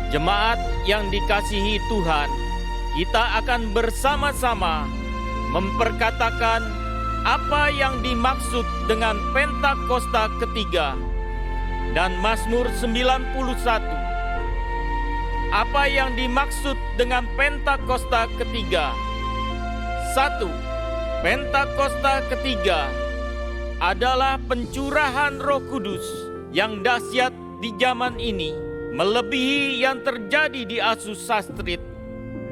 Jemaat yang dikasihi Tuhan, kita akan bersama-sama memperkatakan apa yang dimaksud dengan Pentakosta ketiga dan Mazmur 91. Apa yang dimaksud dengan Pentakosta ketiga? 1. Pentakosta ketiga adalah pencurahan Roh Kudus yang dahsyat di zaman ini, melebihi yang terjadi di Asus Sastrit.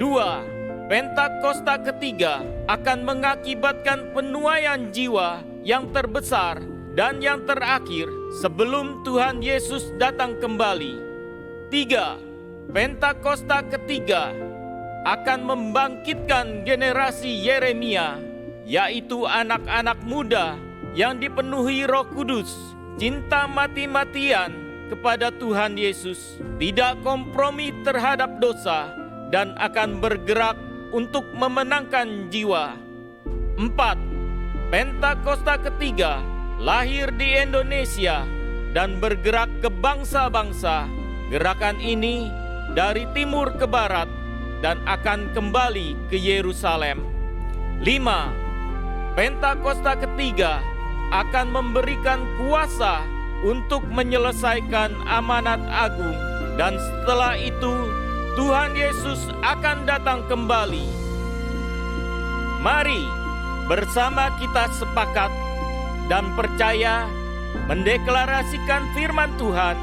2. Pentakosta ketiga akan mengakibatkan penuaian jiwa yang terbesar dan yang terakhir sebelum Tuhan Yesus datang kembali. 3. Pentakosta ketiga akan membangkitkan generasi Yeremia, yaitu anak-anak muda yang dipenuhi Roh Kudus, cinta mati-matian kepada Tuhan Yesus, tidak kompromi terhadap dosa, dan akan bergerak untuk memenangkan jiwa. 4. Pentakosta ketiga lahir di Indonesia dan bergerak ke bangsa-bangsa. Gerakan ini dari timur ke barat dan akan kembali ke Yerusalem. 5. Pentakosta ketiga akan memberikan kuasa untuk menyelesaikan amanat agung, dan setelah itu Tuhan Yesus akan datang kembali. Mari bersama kita sepakat dan percaya mendeklarasikan firman Tuhan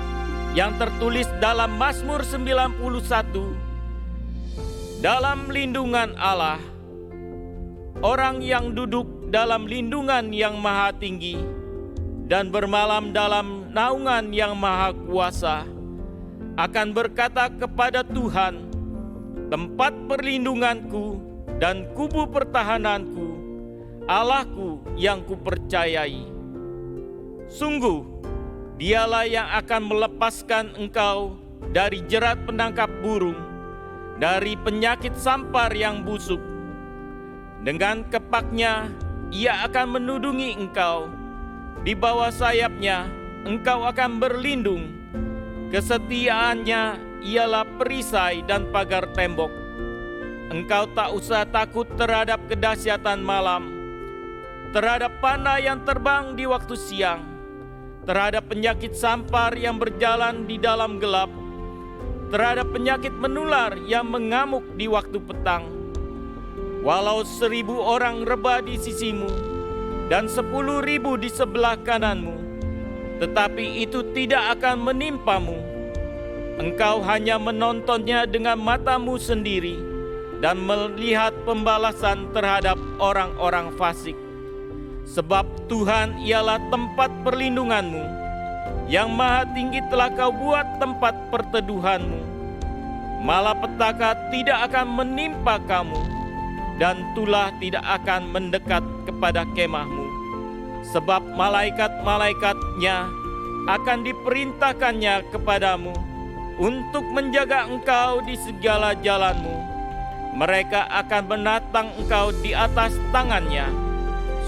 yang tertulis dalam Mazmur 91. Dalam lindungan Allah, orang yang duduk dalam lindungan yang maha tinggi dan bermalam dalam naungan yang maha kuasa akan berkata kepada Tuhan, tempat perlindunganku dan kubu pertahananku, Allahku yang kupercayai. Sungguh, Dialah yang akan melepaskan engkau dari jerat penangkap burung, dari penyakit sampar yang busuk. Dengan kepaknya Ia akan menudungi engkau, di bawah sayapnya engkau akan berlindung. Kesetiaannya ialah perisai dan pagar tembok. Engkau tak usah takut terhadap kedahsyatan malam, terhadap panah yang terbang di waktu siang, terhadap penyakit sampar yang berjalan di dalam gelap, terhadap penyakit menular yang mengamuk di waktu petang. Walau 1.000 orang rebah di sisimu dan 10.000 di sebelah kananmu, tetapi itu tidak akan menimpamu. Engkau hanya menontonnya dengan matamu sendiri dan melihat pembalasan terhadap orang-orang fasik. Sebab Tuhan ialah tempat perlindunganmu, yang maha tinggi telah kau buat tempat perteduhanmu. Malapetaka tidak akan menimpa kamu, dan tulah tidak akan mendekat kepada kemahmu. Sebab malaikat-malaikatnya akan diperintahkannya kepadamu untuk menjaga engkau di segala jalanmu. Mereka akan menatang engkau di atas tangannya,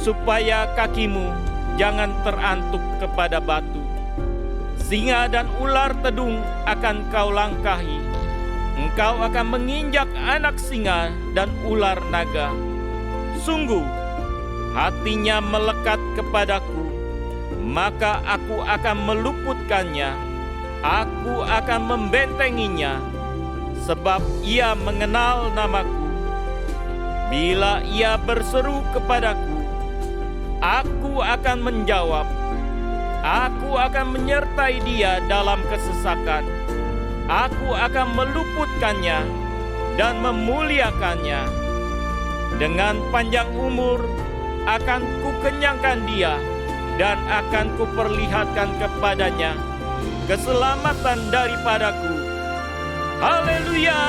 supaya kakimu jangan terantuk kepada batu. Singa dan ular tedung akan kau langkahi. Engkau akan menginjak anak singa dan ular naga. Sungguh, hatinya melekat kepadaku, maka aku akan meluputkannya. Aku akan membentenginya, sebab ia mengenal namaku. Bila ia berseru kepadaku, aku akan menjawab. Aku akan menyertai dia dalam kesesakan. Aku akan meluputkannya dan memuliakannya. Dengan panjang umur akan kukenyangkan dia, dan akan kuperlihatkan kepadanya keselamatan daripadaku. Haleluya!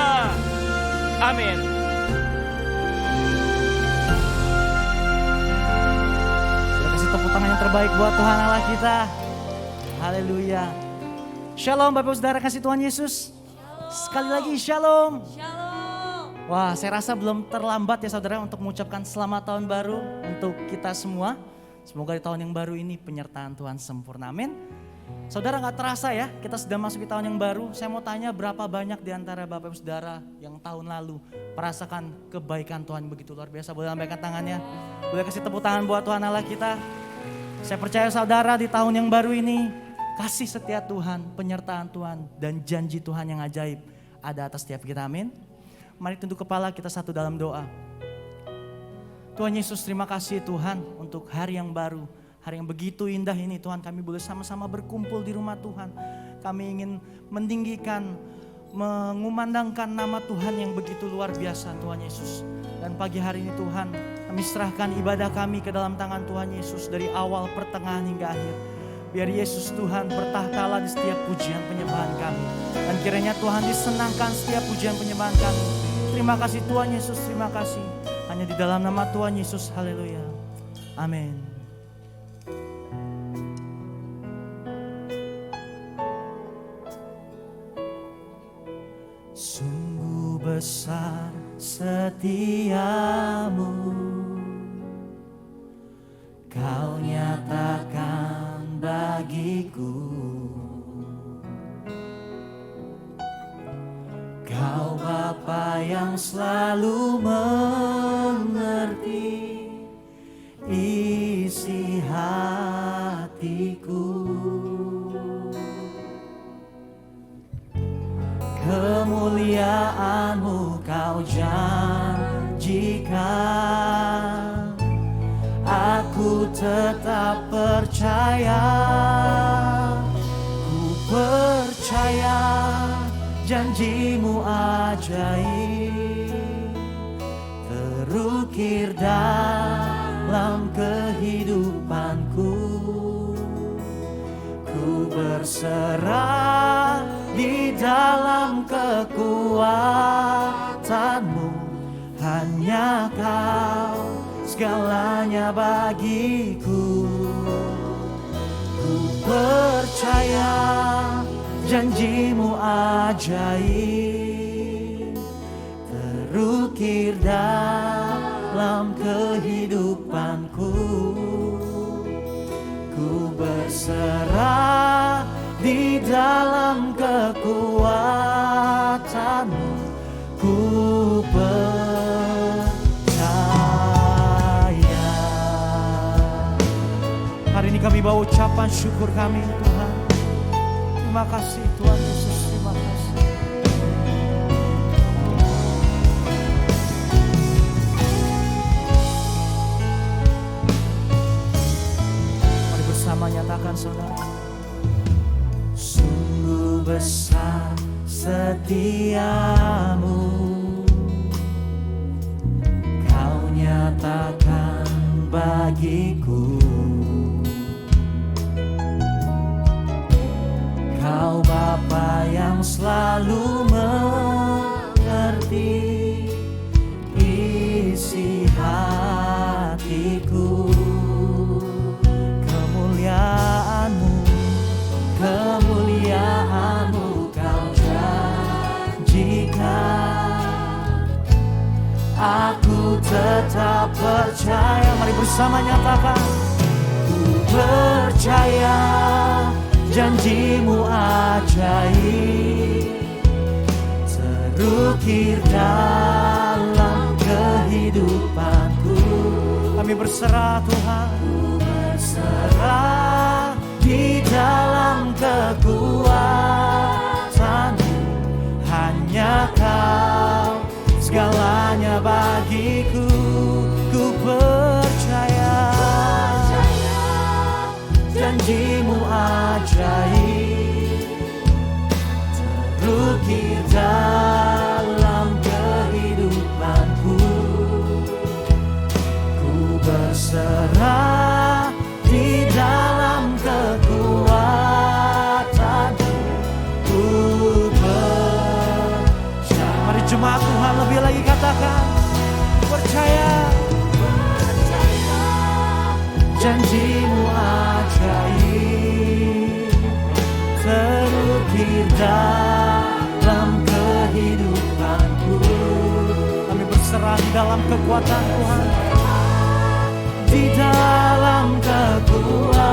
Amin. Tepuk tangan yang terbaik buat Tuhan Allah kita. Haleluya. Shalom Bapak Ibu Saudara kasih Tuhan Yesus. Sekali lagi shalom. Wah, saya rasa belum terlambat ya saudara untuk mengucapkan selamat tahun baru untuk kita semua. Semoga di tahun yang baru ini penyertaan Tuhan sempurna. Amin. Saudara, gak terasa ya, kita sudah masuk di tahun yang baru. Saya mau tanya, berapa banyak di antara Bapak Ibu Saudara yang tahun lalu merasakan kebaikan Tuhan begitu luar biasa? Boleh lambaikan tangannya, boleh kasih tepuk tangan buat Tuhan Allah kita. Saya percaya saudara, di tahun yang baru ini, kasih setia Tuhan, penyertaan Tuhan, dan janji Tuhan yang ajaib ada atas setiap kita, amin. Mari tunduk kepala kita satu dalam doa. Tuhan Yesus, terima kasih Tuhan untuk hari yang baru. Hari yang begitu indah ini Tuhan, kami boleh sama-sama berkumpul di rumah Tuhan. Kami ingin meninggikan, mengumandangkan nama Tuhan yang begitu luar biasa Tuhan Yesus. Dan pagi hari ini Tuhan, kami serahkan ibadah kami ke dalam tangan Tuhan Yesus dari awal, pertengahan hingga akhir. Biar Yesus Tuhan bertahtalah di setiap pujian penyembahan kami. Dan kiranya Tuhan disenangkan setiap pujian penyembahan kami. Terima kasih Tuhan Yesus, terima kasih. Hanya di dalam nama Tuhan Yesus, haleluya. Amin. Sungguh besar setiamu, Kau nyatakan bagiku. Kau Bapa yang selalu mengerti isi hatiku. Kemuliaan-Mu Kau janjikan, aku tetap percaya. Ku percaya janji-Mu ajaib, terukir dalam kehidupanku. Ku berserah di dalam kekuatan-Mu, hanya Kau segalanya bagiku. Ku percaya janji-Mu ajaib, terukir dalam kehidupanku. Ku berserah di dalam kekuatan-Mu, ku percaya. Hari ini kami bawa ucapan syukur kami Tuhan. Terima kasih Tuhan Yesus, terima kasih. Mari bersama nyatakan saudara. Sungguh besar setiamu, Kau nyatakan bagiku. Kau Bapa yang selalu mengerti isi hatiku. Kemuliaan-Mu, kemuliaan-Mu Kau janjikan, aku tetap percaya. Mari bersama nyatakan. Ku percaya janji-Mu ajaib, terukir dalam kehidupanku. Kami berserah Tuhan, ku berserah di dalam kekuatan-Mu, hanya Kau segalanya bagiku. Ku percaya janji-Mu ajaib, terukir dalam kehidupanku. Ku berserah di dalam kekuatan-Mu, ku percaya. Mari jemaat Tuhan lebih lagi katakan, percaya janji-Mu ajaib, terukir dalam kehidupanku. Kami berserah di dalam kekuatan Tuhan, di dalam kekuatan-Mu,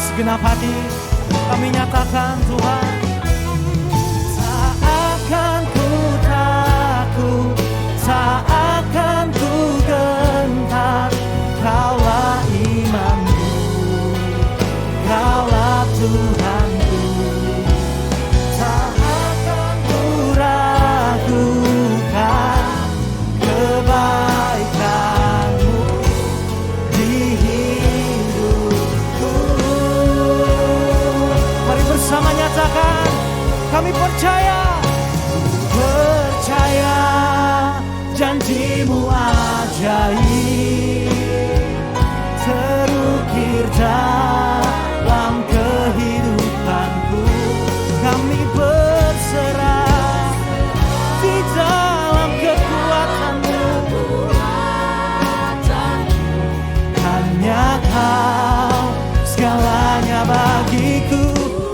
segenap hati kami nyatakan Tuhan, tak akan ku takut, tak akan ku gentar. Kaulah imanku, Kaulah Tuhanku, tak akan ku ragukan kebaikan-Mu di hidupku. Mari bersama nyatakan, kami percaya, percaya janji-Mu ajaib terukir dalam kehidupanku. Kami berserah di dalam kekuatan-Mu, hanya Kau segalanya bagiku.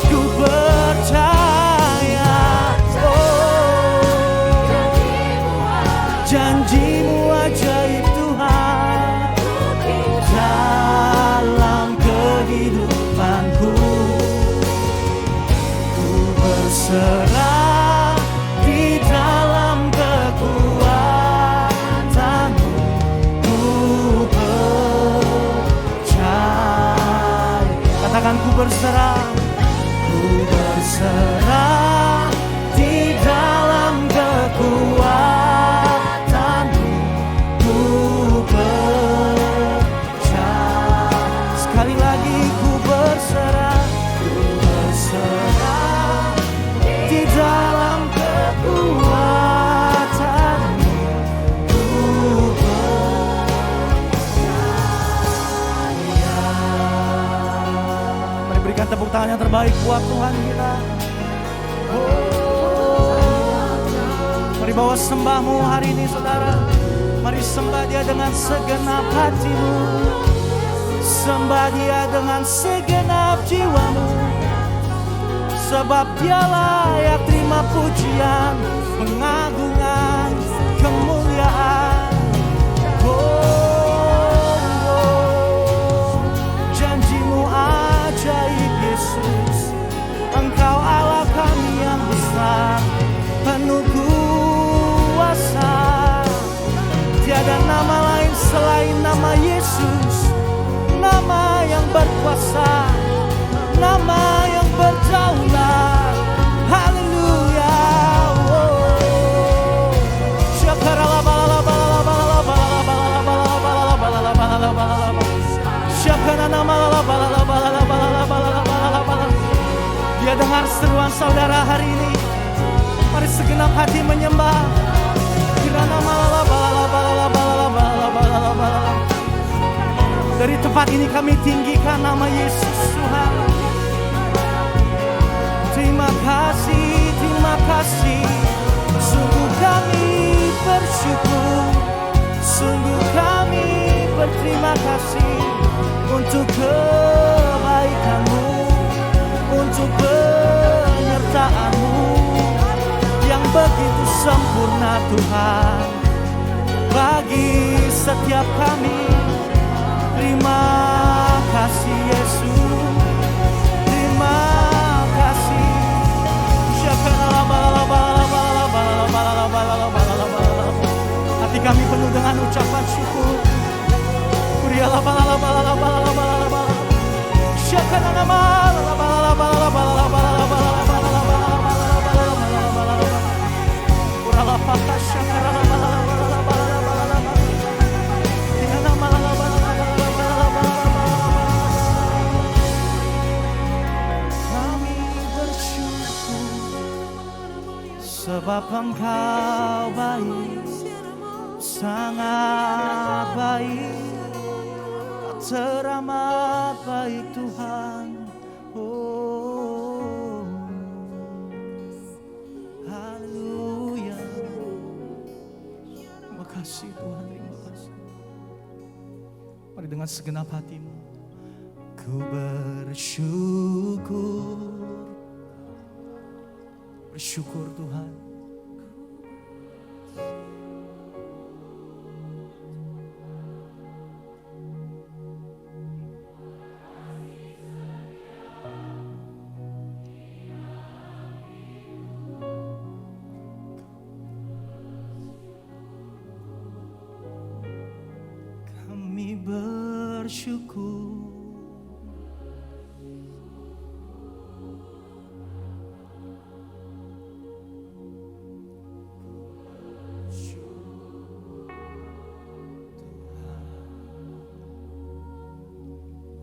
Ku percaya, oh, janji-Mu ajaib Tuhan dalam kehidupanku. Ku berserah di dalam kekuatan-Mu. Ku percaya. Katakan, ku berserah, ku berserah di dalam kekuatan-Mu. Ku percaya. Sekali lagi, ku berserah, ku berserah di dalam kekuatan-Mu. Ku percaya. Mari berikan tepuk tangan yang terbaik buat Tuhan kita. Mari bawa sembahmu hari ini saudara. Mari sembah Dia dengan segenap hatimu, sembah Dia dengan segenap jiwamu, sebab Dia layak terima pujian, pengagungan, kemuliaan. Janji-Mu ajaib Yesus, Engkau Allah kami yang besar, penuh kuasa. Tiada nama lain selain nama Yesus, nama yang berkuasa, nama yang berdaulat. Haleluya. Dia dengar seruan saudara hari ini. Mari segenap hati menyembah. Dari tempat ini kami tinggikan nama Yesus Tuhan. Terima kasih, sungguh kami bersyukur, sungguh kami berterima kasih untuk kebaikan-Mu, untuk penyertaan-Mu yang begitu sempurna Tuhan bagi setiap kami. Terima kasih Yesus, terima kasih. Hati kami penuh dengan ucapan syukur. Sebab Engkau baik, sangat baik, teramat baik Tuhan. Oh, haleluya. Terima kasih Tuhan, terima kasih. Mari dengan segenap hatimu. Ku bersyukur Tuhan. bersyukur.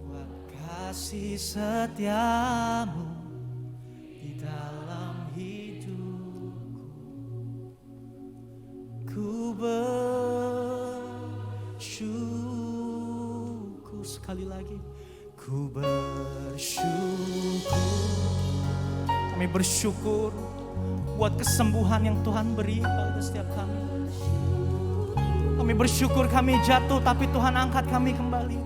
Buat kasih setiamu di dalam hidupku, ku bersyukur. Sekali lagi, ku bersyukur. Kami bersyukur buat kesembuhan yang Tuhan beri pada setiap kami. Kami bersyukur kami jatuh tapi Tuhan angkat kami kembali.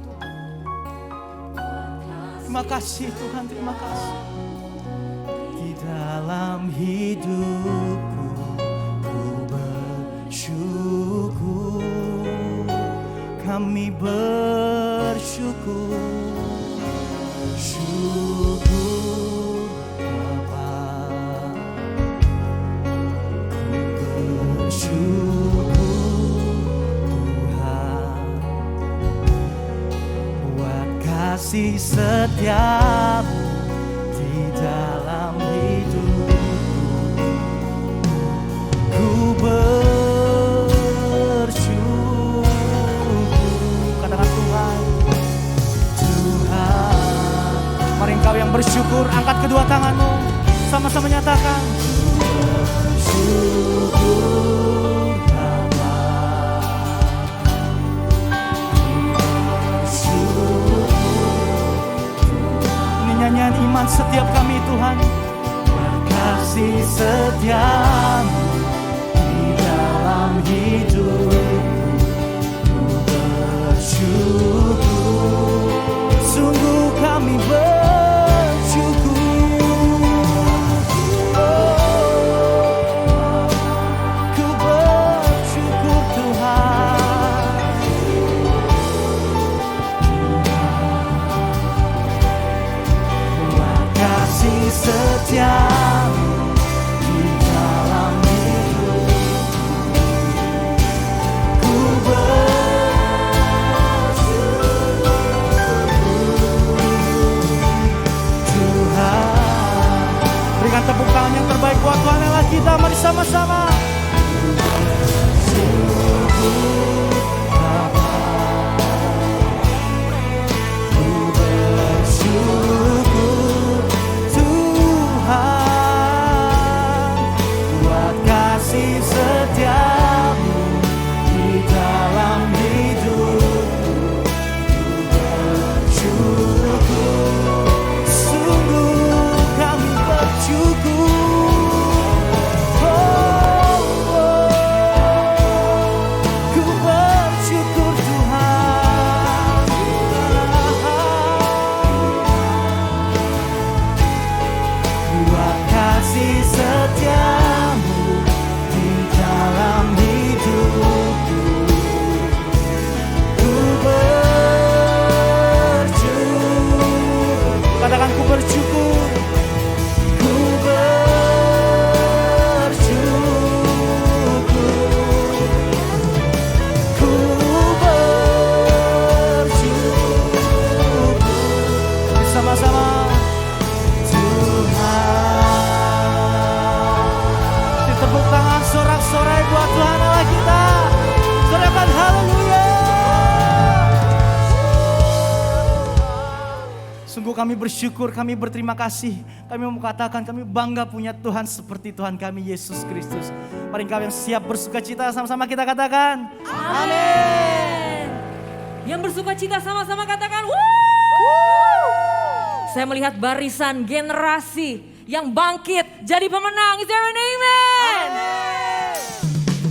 Terima kasih Tuhan, terima kasih. Di dalam hidupku ku bersyukur. Kami bersyukur. Syukur Bapa. Ku bersyukur Tuhan buat kasih setiamu di dalam hidupku. Ku bersyukur. Katakan Tuhan, Tuhan. Mari engkau yang bersyukur, angkat kedua tanganmu, sama-sama nyatakan. Bersyukur Bapa. Ini nyanyian iman setiap kami Tuhan. Kasih setiamu di dalam hidupku, ku bersyukur. Sungguh kami bersyukur. Ku bersyukur Tuhan. Buat kasih setiamu di dalam hidupku, ku Tuhan. Berikan tepuk tangan yang terbaik buat Tuhan Allah kita. Mari sama-sama. Bersyukur Bapa. Ku bersyukur Tuhan buat kasih setiamu di dalam hidupku. Ku bersyukur. Sungguh kami bersyukur. Ku bersyukur Tuhan. Buat kasih setiamu di dalam hidupku. Ku bersyukur. Katakan ku bersyukur. Ku bersyukur. Ku bersyukur. Bersama-sama Tuhan. Tepuk tangan sorak-sorai buat Tuhan Allah kita. Sorakan haleluya. Sungguh kami bersyukur, kami berterima kasih. Kami mau katakan kami bangga punya Tuhan seperti Tuhan kami Yesus Kristus. Mari engkau yang siap bersuka cita, sama-sama kita katakan amin. Yang bersuka cita sama-sama katakan Woo! Saya melihat barisan generasi yang bangkit jadi pemenang. Is there an amen?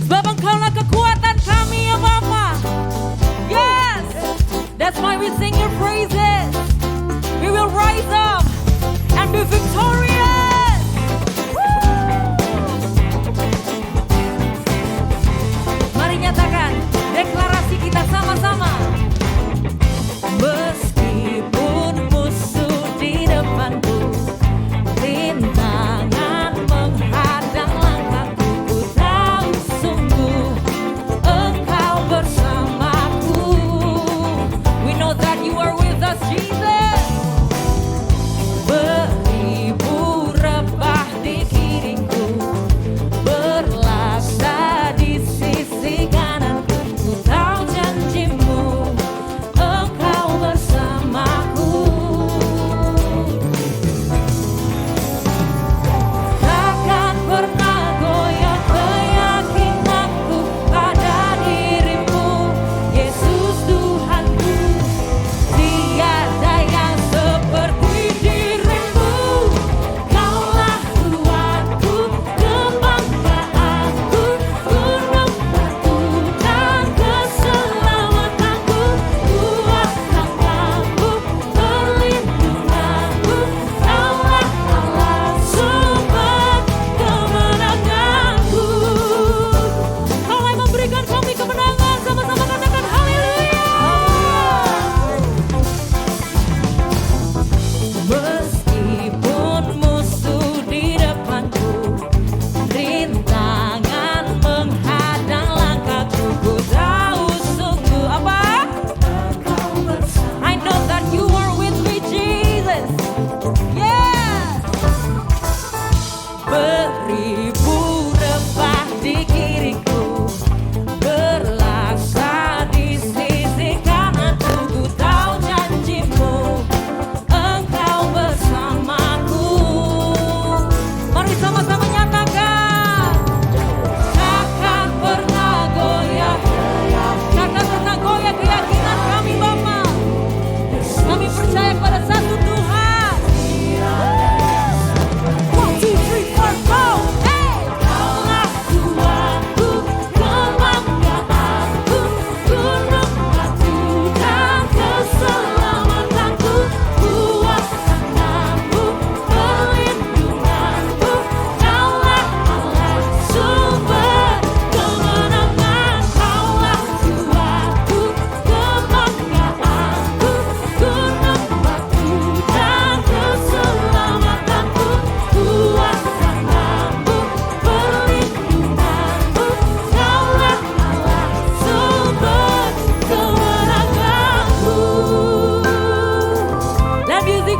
Sebab engkaulah kekuatan kami ya Bapa. Yes, that's why we sing your praises. We will rise up and be victorious. Mari nyatakan deklarasi kita sama-sama. Meskipun musuh di depanku, rintangan menghadang langkahku, ku tahu sungguh Engkau bersamaku. We know that you are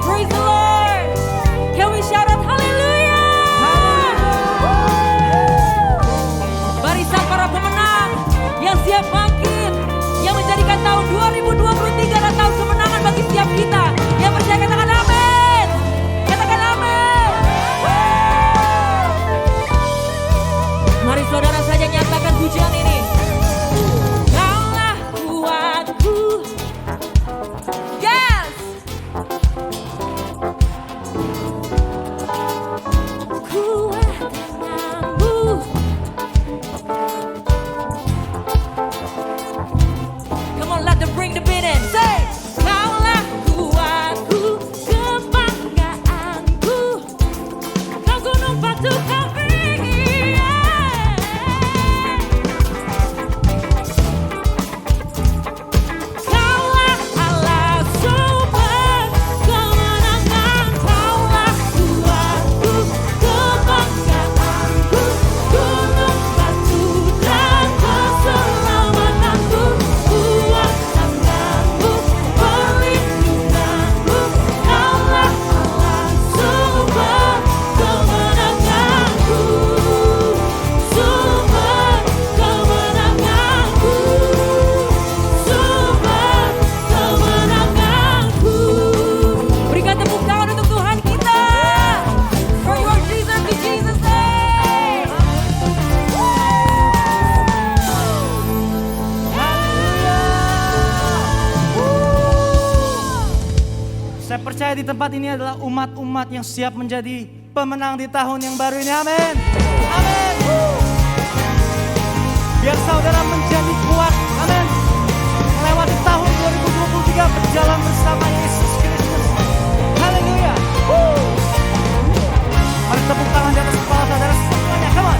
praise the Lord. Can we shout out hallelujah? Barisan para pemenang yang siap bangkit, yang menjadikan tahun 2023 adalah tahun kemenangan bagi setiap kita. Yang percaya katakan amin. Katakan amin. Mari saudara saja nyatakan pujian ini. Kaulah kuatku. Yes. Kuat denganmu. Come on, let them bring the beat in. Say, kaulah kuatku, kebanggaanku, kau gunung batu kami. Kaulah Allah sumber kemenangan, kaulah kuatku, kebanggaanku, gunung batu dan keselamatanku, kuat tanganmu, perlindunganmu, kaulah Allah sumber kemenanganku, sumber kemenanganku, sumber kemenanganku. Berikan tepuk tangan untuk Tuhan kita. For your Jesus, in Jesus' name. Saya percaya di tempat ini adalah umat-umat yang siap menjadi pemenang di tahun yang baru ini. Amin. Amin. Biar saudara menjadi kuat. Amin. Melewati tahun 2023 berjalan bersama Yesus Kristus. Haleluya. Mari tepuk tangan di atas kepala saudara semuanya. Come on.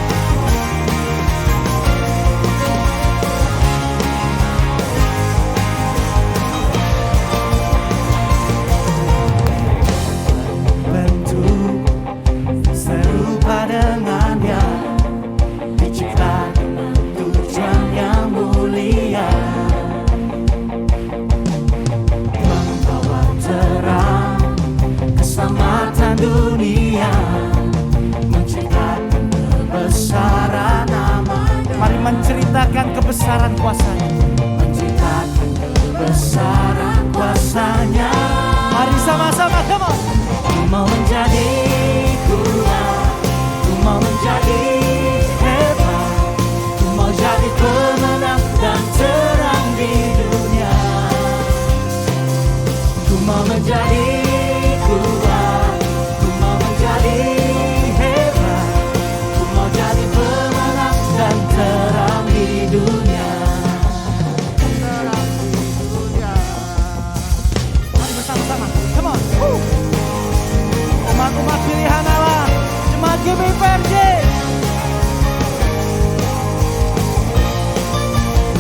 Bentuk serupa dengannya, diciptakan tujuan yang mulia, membawa terang keselamatan dunia, menciptakan kebesaran namanya. Mari menceritakan kebesaran kuasa-Nya, menceritakan kebesaran kuasa-Nya. Mari sama-sama, come on. Ku mau menjadi kuat, ku mau menjadi hebat, ku mau jadi pemenang dan terang di dunia. Ku mau menjadi kuat, ku mau menjadi hebat, ku mau jadi pemenang dan terang di dunia. Terang di dunia. Mari bersama-sama, come on. Umat-umat pilihan Allah, jemaat GBPRJ.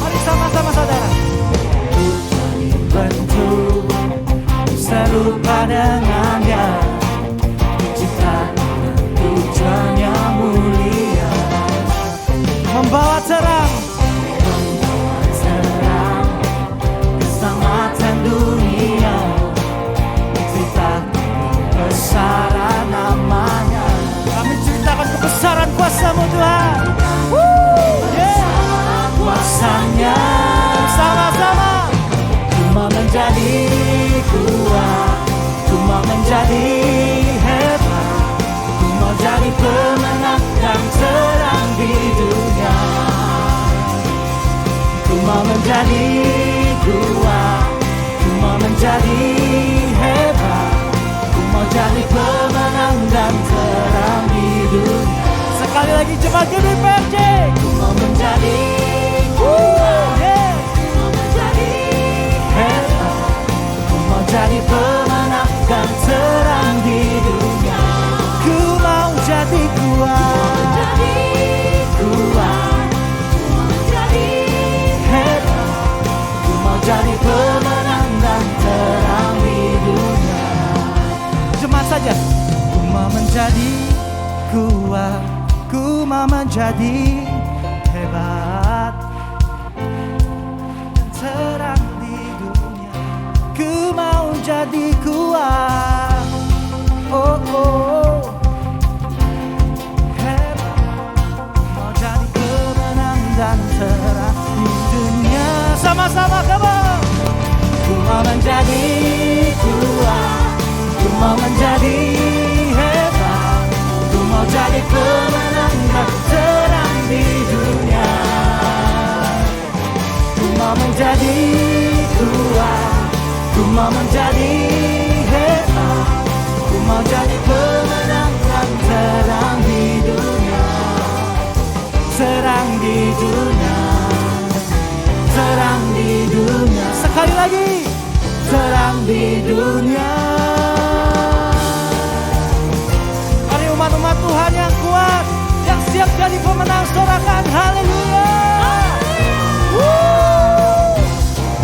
Mari sama-sama saudara. Bentuk serupa dengannya, diciptakan tujuan yang mulia, membawa terang, membawa terang keselamatan dunia, menceritakan kebesaran namanya. Kami ceritakan kebesaran kuasa-Mu Tuhan. Kuasa-Nya sama-sama. Ku mau menjadi kuat, ku mau menjadi hebat, ku mau jadi pemenang dan terang di dunia. Ku mau menjadi kuat, ku mau menjadi hebat, ku mau jadi pemenang dan terang di dunia. Sekali lagi jemaat GBPRJ. Ku mau menjadi kuat, ku mau menjadi hebat, ku mau jadi pemenang dan terang di dunia. Ku mau jadi kuat, ku mau menjadi hebat, ku mau jadi pemenang dan terang di dunia. Jemaat saja. Ku mau menjadi kuat, ku mau menjadi hebat dan terang di dunia. Ku mau jadi kuat, terang di dunia. Mari umat-umat Tuhan yang kuat, yang siap jadi pemenang, sorakan haleluya.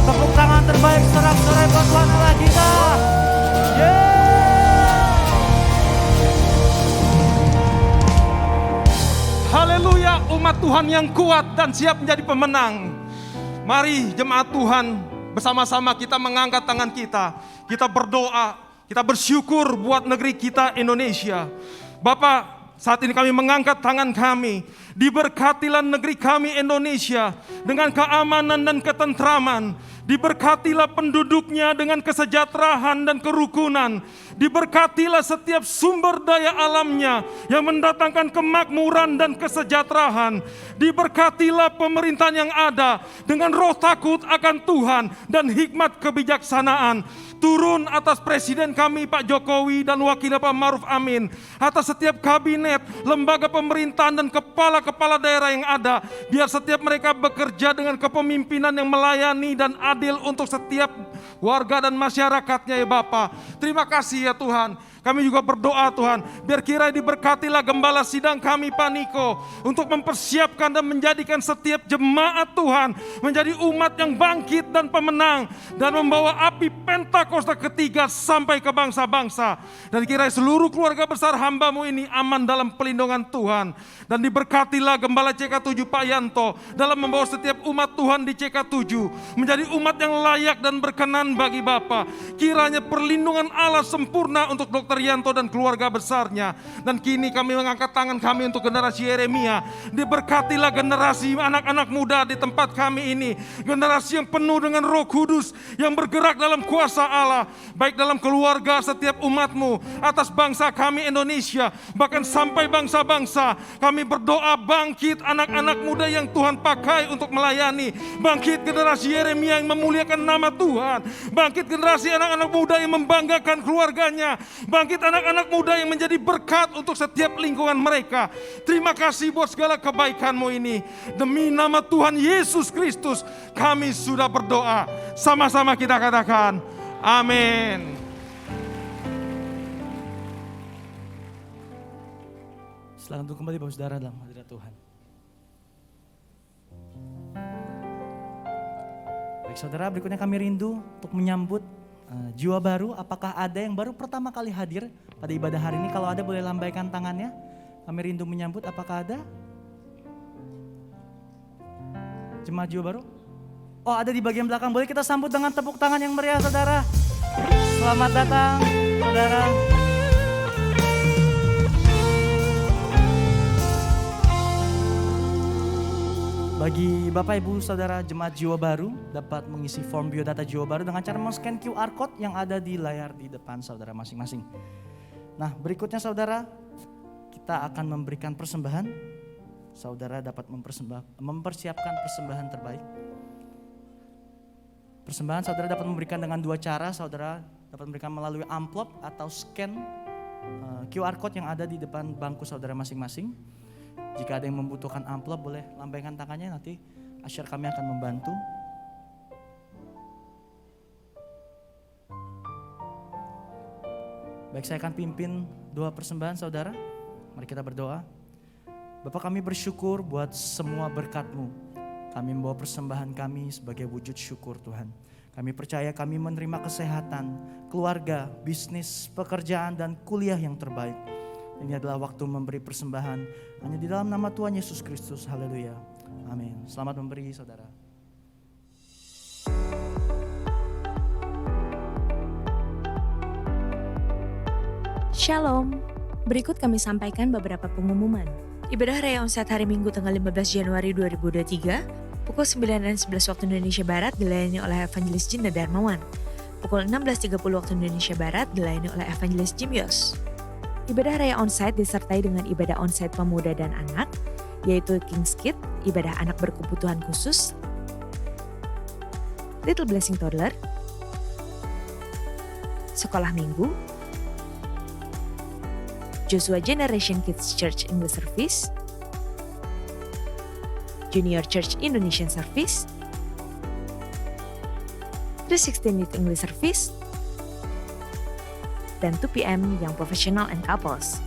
Tepuk tangan terbaik sorak-sorai buat Tuhan Allah kita. Haleluya, umat Tuhan yang kuat dan siap menjadi pemenang. Mari jemaat Tuhan, bersama-sama kita mengangkat tangan kita. Kita berdoa, kita bersyukur buat negeri kita Indonesia. Bapak, saat ini kami mengangkat tangan kami. Diberkatilah negeri kami Indonesia dengan keamanan dan ketentraman. Diberkatilah penduduknya dengan kesejahteraan dan kerukunan. Diberkatilah setiap sumber daya alamnya yang mendatangkan kemakmuran dan kesejahteraan. Diberkatilah pemerintahan yang ada dengan roh takut akan Tuhan dan hikmat kebijaksanaan. Turun atas Presiden kami Pak Jokowi dan Wakilnya Pak Ma'ruf Amin. Atas setiap kabinet, lembaga pemerintahan dan kepala-kepala daerah yang ada. Biar setiap mereka bekerja dengan kepemimpinan yang melayani dan adil untuk setiap warga dan masyarakatnya ya Bapak. Terima kasih ya Tuhan. Kami juga berdoa Tuhan, biar kiranya diberkatilah gembala sidang kami Pak Niko untuk mempersiapkan dan menjadikan setiap jemaat Tuhan menjadi umat yang bangkit dan pemenang dan membawa api Pentakosta ketiga sampai ke bangsa-bangsa. Dan kiranya seluruh keluarga besar hamba-Mu ini aman dalam pelindungan Tuhan. Dan diberkatilah gembala CK7 Pak Yanto dalam membawa setiap umat Tuhan di CK7 menjadi umat yang layak dan berkenan bagi Bapa. Kiranya perlindungan Allah sempurna untuk Dr. Yanto dan keluarga besarnya. Dan kini kami mengangkat tangan kami untuk generasi Yeremia. Diberkatilah generasi anak-anak muda di tempat kami ini. Generasi yang penuh dengan Roh Kudus yang bergerak dalam kuasa Allah. Baik dalam keluarga setiap umat-Mu, atas bangsa kami Indonesia, bahkan sampai bangsa-bangsa. Kami berdoa bangkit anak-anak muda yang Tuhan pakai untuk melayani. Bangkit generasi Yeremia yang memuliakan nama Tuhan. Bangkit generasi anak-anak muda yang membanggakan keluarganya. Bangkit anak-anak muda yang menjadi berkat untuk setiap lingkungan mereka. Terima kasih buat segala kebaikan-Mu ini. Demi nama Tuhan Yesus Kristus kami sudah berdoa. Sama-sama kita katakan amin. Silakan untuk kembali Bapak Saudara dalam hadirat Tuhan. Baik saudara, berikutnya kami rindu untuk menyambut jiwa baru. Apakah ada yang baru pertama kali hadir pada ibadah hari ini? Kalau ada boleh lambaikan tangannya. Kami rindu menyambut, apakah ada? Jemaat jiwa baru? Oh, ada di bagian belakang. Boleh kita sambut dengan tepuk tangan yang meriah saudara. Selamat datang saudara. Bagi Bapak Ibu Saudara jemaat jiwa baru dapat mengisi form biodata jiwa baru dengan cara men-scan QR code yang ada di layar di depan saudara masing-masing. Nah, berikutnya saudara, kita akan memberikan persembahan. Saudara dapat mempersiapkan persembahan terbaik. Persembahan saudara dapat memberikan dengan dua cara. Saudara dapat memberikan melalui amplop atau scan QR code yang ada di depan bangku saudara masing-masing. Jika ada yang membutuhkan amplop boleh lambaikan tangannya, nanti Asyar kami akan membantu. Baik, saya akan pimpin doa persembahan saudara. Mari kita berdoa. Bapak, kami bersyukur buat semua berkat-Mu. Kami membawa persembahan kami sebagai wujud syukur Tuhan. Kami percaya kami menerima kesehatan, keluarga, bisnis, pekerjaan dan kuliah yang terbaik. Ini adalah waktu memberi persembahan hanya di dalam nama Tuhan Yesus Kristus. Haleluya. Amin. Selamat memberi saudara. Shalom. Berikut kami sampaikan beberapa pengumuman. Ibadah Raya Onsite hari Minggu tanggal 15 Januari 2023 pukul 9 dan 11 waktu Indonesia Barat dilayani oleh Evangelis Jinda Darmawan. Pukul 16.30 waktu Indonesia Barat dilayani oleh Evangelis Jim Yos. Ibadah Raya Onsite disertai dengan ibadah onsite pemuda dan anak, yaitu King's Kid, ibadah anak berkebutuhan khusus, Little Blessing Toddler, Sekolah Minggu, Joshua Generation Kids Church English Service, Junior Church Indonesian Service, 316 Youth English Service, dan 2 PM yang professional and couples.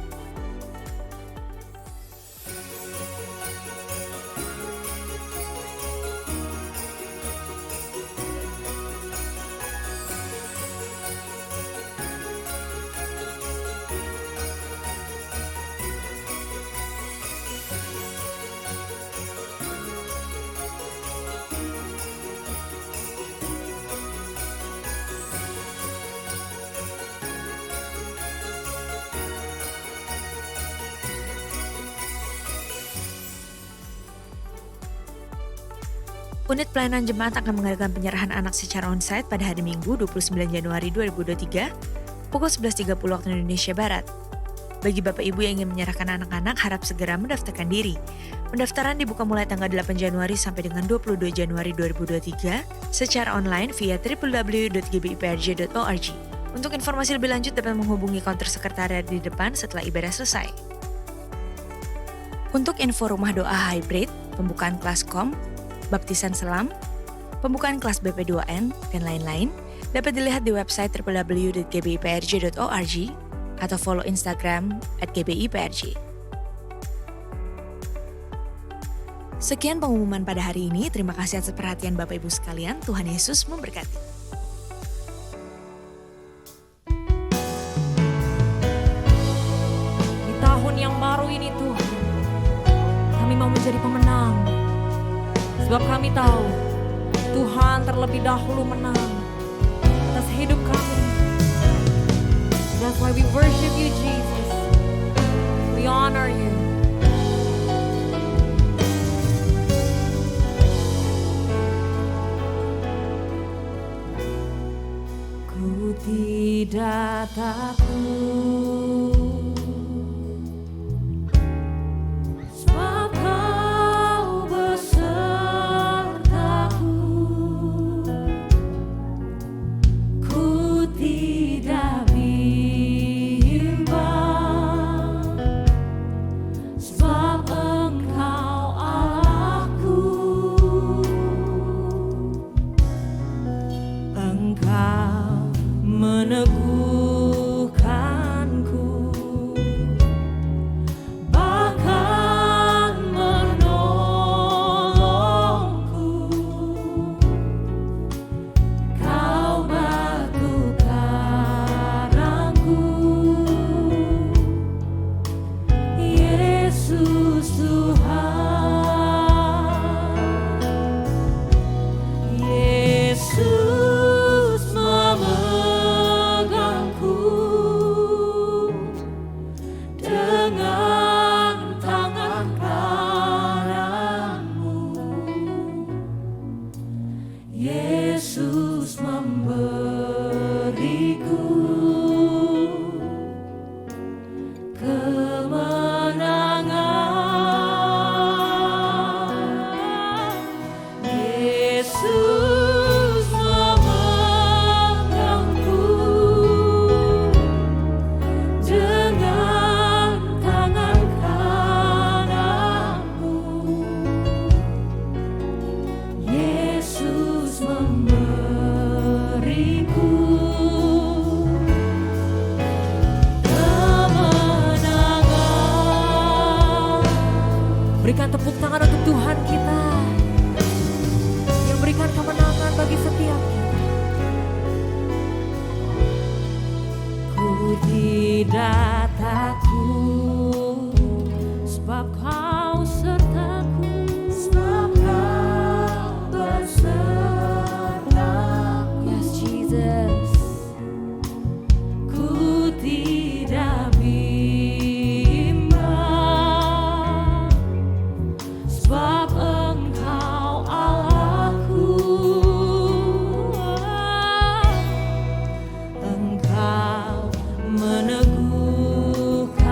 Unit pelayanan jemaat akan mengadakan penyerahan anak secara onsite pada hari Minggu 29 Januari 2023 pukul 11.30 waktu Indonesia Barat. Bagi Bapak Ibu yang ingin menyerahkan anak-anak harap segera mendaftarkan diri. Pendaftaran dibuka mulai tanggal 8 Januari sampai dengan 22 Januari 2023 secara online via www.gbiprj.org. Untuk informasi lebih lanjut dapat menghubungi counter sekretariat di depan setelah ibadah selesai. Untuk info rumah doa hybrid, pembukaan kelas KOM, baptisan selam, pembukaan kelas BP2N, dan lain-lain dapat dilihat di website www.gbiprj.org atau follow Instagram @gbiprj. Sekian pengumuman pada hari ini. Terima kasih atas perhatian Bapak Ibu sekalian. Tuhan Yesus memberkati. Di tahun yang baru ini Tuhan, kami mau menjadi pemenang. Sebab kami tahu Tuhan terlebih dahulu menang atas hidup kami. That's why we worship you, Jesus. We honor you. Ku tidak takut. Berikan tepuk tangan untuk Tuhan kita yang berikan kemenangan bagi setiap kita. Ku tidak takut sebab Kau sertaku, sebab Kau bersertaku. Yes, Jesus. Ku tidak sebab Engkau Allahku, Engkau meneguhkan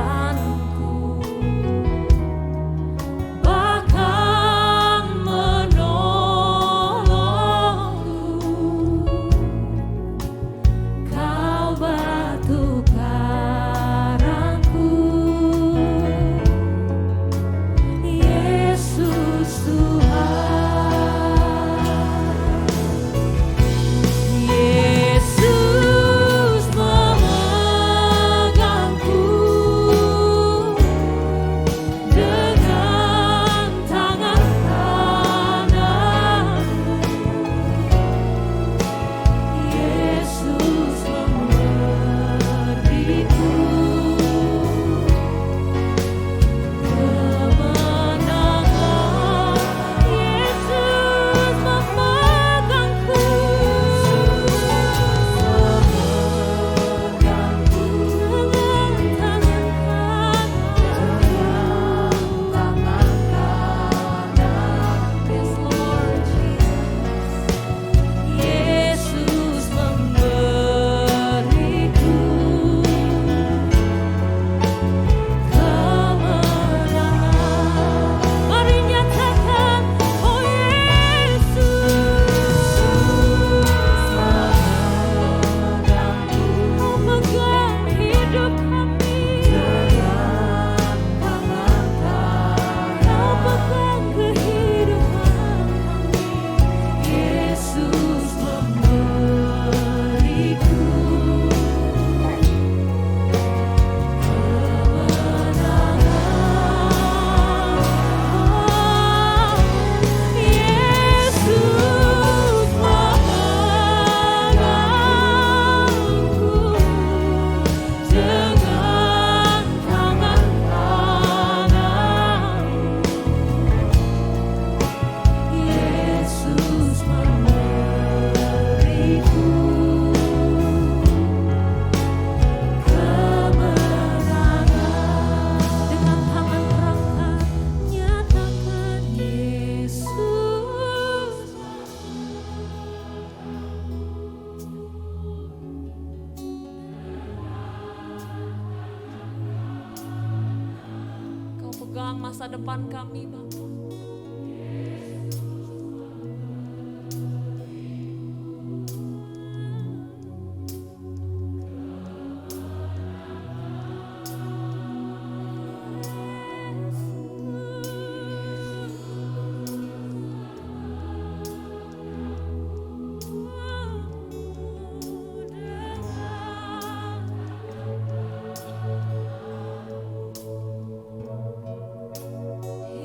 pegang masa depan kami Bapa.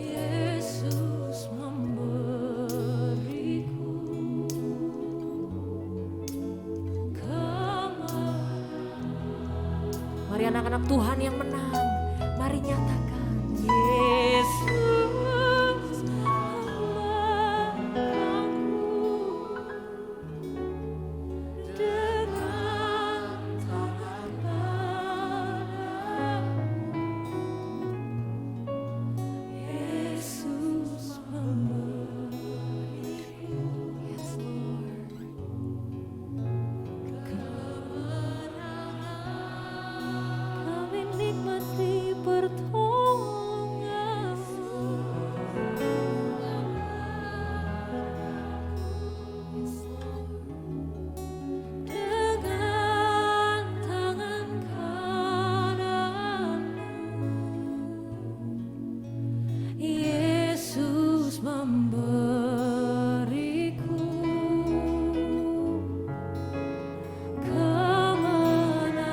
Yesus memberiku kemenangan. Mari anak-anak Tuhan yang menang, mari nyatakan Yesus memelukku dengan tangan padamu. Yesus memberiku, yes Lord, kemenangan. Kami nikmati pertolongan. Yes Lord, dengan tangan kananmu. Yesus memberiku kemenangan.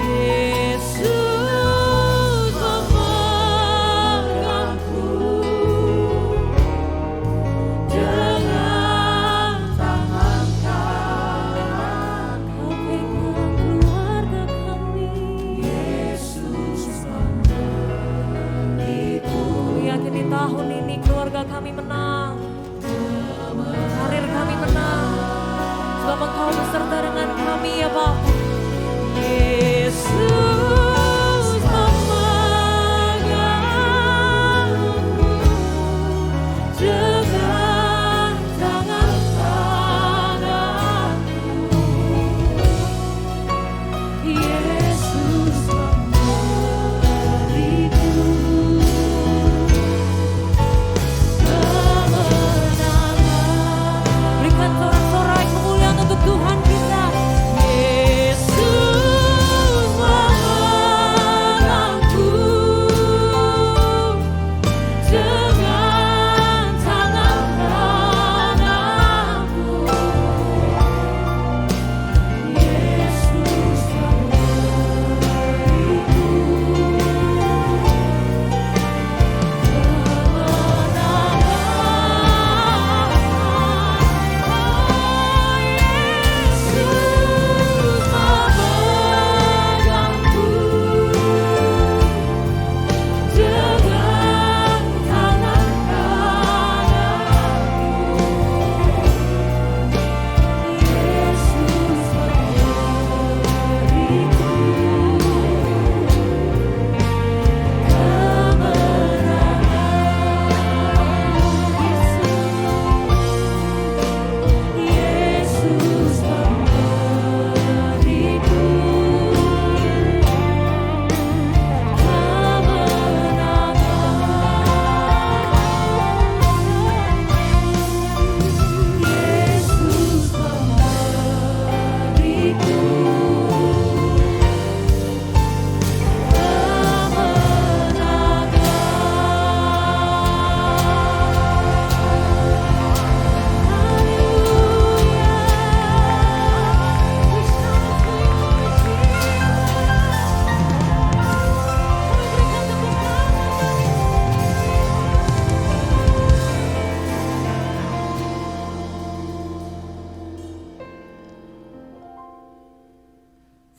Yesus memegangku dengan tangan kanan. Kau pegang keluarga kami. Yesus memberiku. Yakin di tahun ini keluarga kami menang, karir kami menang, sebab Engkau beserta dengan kami ya Bapa. Yesus memegangku dengan tangan kananmu. Yesus memberiku kemenangan. Berikan sorak-sorai kemuliaan untuk Tuhan kita. Yesus memegangku dengan tangan kananmu. Yesus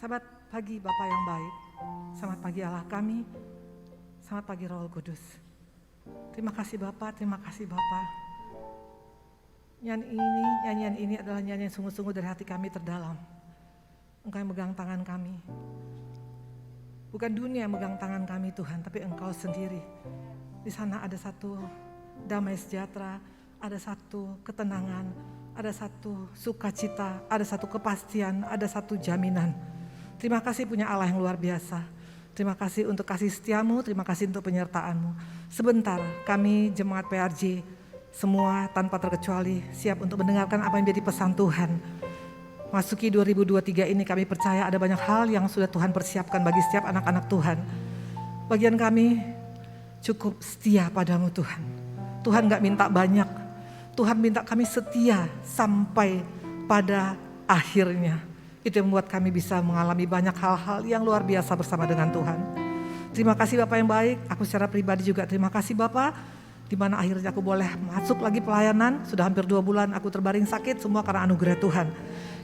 Selamat pagi Bapak yang baik, selamat pagi Allah kami, selamat pagi Roh Kudus. Terima kasih Bapak, terima kasih Bapak. Nyanyian ini adalah nyanyian sungguh-sungguh dari hati kami terdalam. Engkau yang megang tangan kami. Bukan dunia yang megang tangan kami Tuhan, tapi Engkau sendiri. Di sana ada satu damai sejahtera, ada satu ketenangan, ada satu sukacita, ada satu kepastian, ada satu jaminan. Terima kasih punya Allah yang luar biasa. Terima kasih untuk kasih setiamu, terima kasih untuk penyertaanmu. Sebentar kami jemaat PRJ semua tanpa terkecuali siap untuk mendengarkan apa yang menjadi pesan Tuhan. Masuki 2023 ini kami percaya ada banyak hal yang sudah Tuhan persiapkan bagi setiap anak-anak Tuhan. Bagian kami cukup setia padamu Tuhan. Tuhan gak minta banyak, Tuhan minta kami setia sampai pada akhirnya. Itu yang membuat kami bisa mengalami banyak hal-hal yang luar biasa bersama dengan Tuhan. Terima kasih Bapak yang baik, aku secara pribadi juga terima kasih Bapak. Di mana akhirnya aku boleh masuk lagi pelayanan, sudah hampir 2 bulan aku terbaring sakit, semua karena anugerah Tuhan.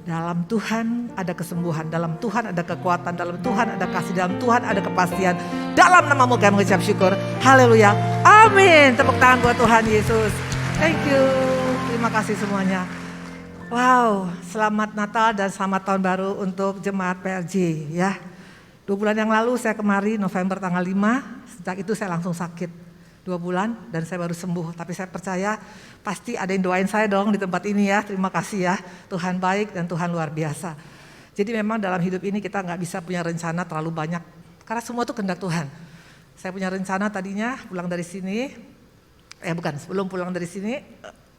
Dalam Tuhan ada kesembuhan, dalam Tuhan ada kekuatan, dalam Tuhan ada kasih, dalam Tuhan ada kepastian. Dalam namamu kami mengucap syukur, haleluya, amin. Tepuk tangan buat Tuhan Yesus, thank you, terima kasih semuanya. Wow, selamat Natal dan selamat tahun baru untuk jemaat PRJ ya. 2 bulan yang lalu saya kemari November tanggal 5, sejak itu saya langsung sakit 2 bulan dan saya baru sembuh. Tapi saya percaya pasti ada yang doain saya dong di tempat ini ya, terima kasih ya. Tuhan baik dan Tuhan luar biasa. Jadi memang dalam hidup ini kita gak bisa punya rencana terlalu banyak, karena semua itu kehendak Tuhan. Saya punya rencana tadinya pulang dari sini, sebelum pulang dari sini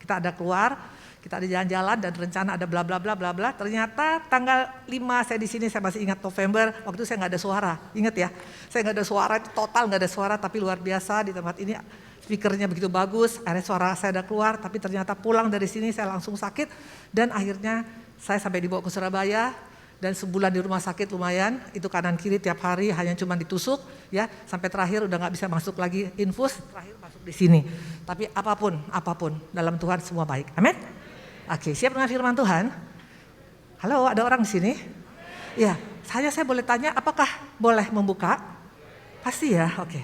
kita ada keluar, kita ada jalan-jalan dan rencana ada bla bla bla bla bla. Ternyata tanggal 5 saya di sini, saya masih ingat November, waktu itu saya nggak ada suara. Ingat ya, saya nggak ada suara, itu total nggak ada suara, tapi luar biasa di tempat ini speakernya begitu bagus, akhirnya suara saya ada keluar, tapi ternyata pulang dari sini saya langsung sakit dan akhirnya saya sampai dibawa ke Surabaya dan sebulan di rumah sakit lumayan, itu kanan kiri tiap hari hanya cuma ditusuk ya, sampai terakhir udah nggak bisa masuk lagi infus, terakhir masuk di sini. Tapi apapun dalam Tuhan semua baik, amin. Oke, siap dengan firman Tuhan? Halo, ada orang di sini? Ya, saya boleh tanya, apakah boleh membuka? Pasti ya, oke.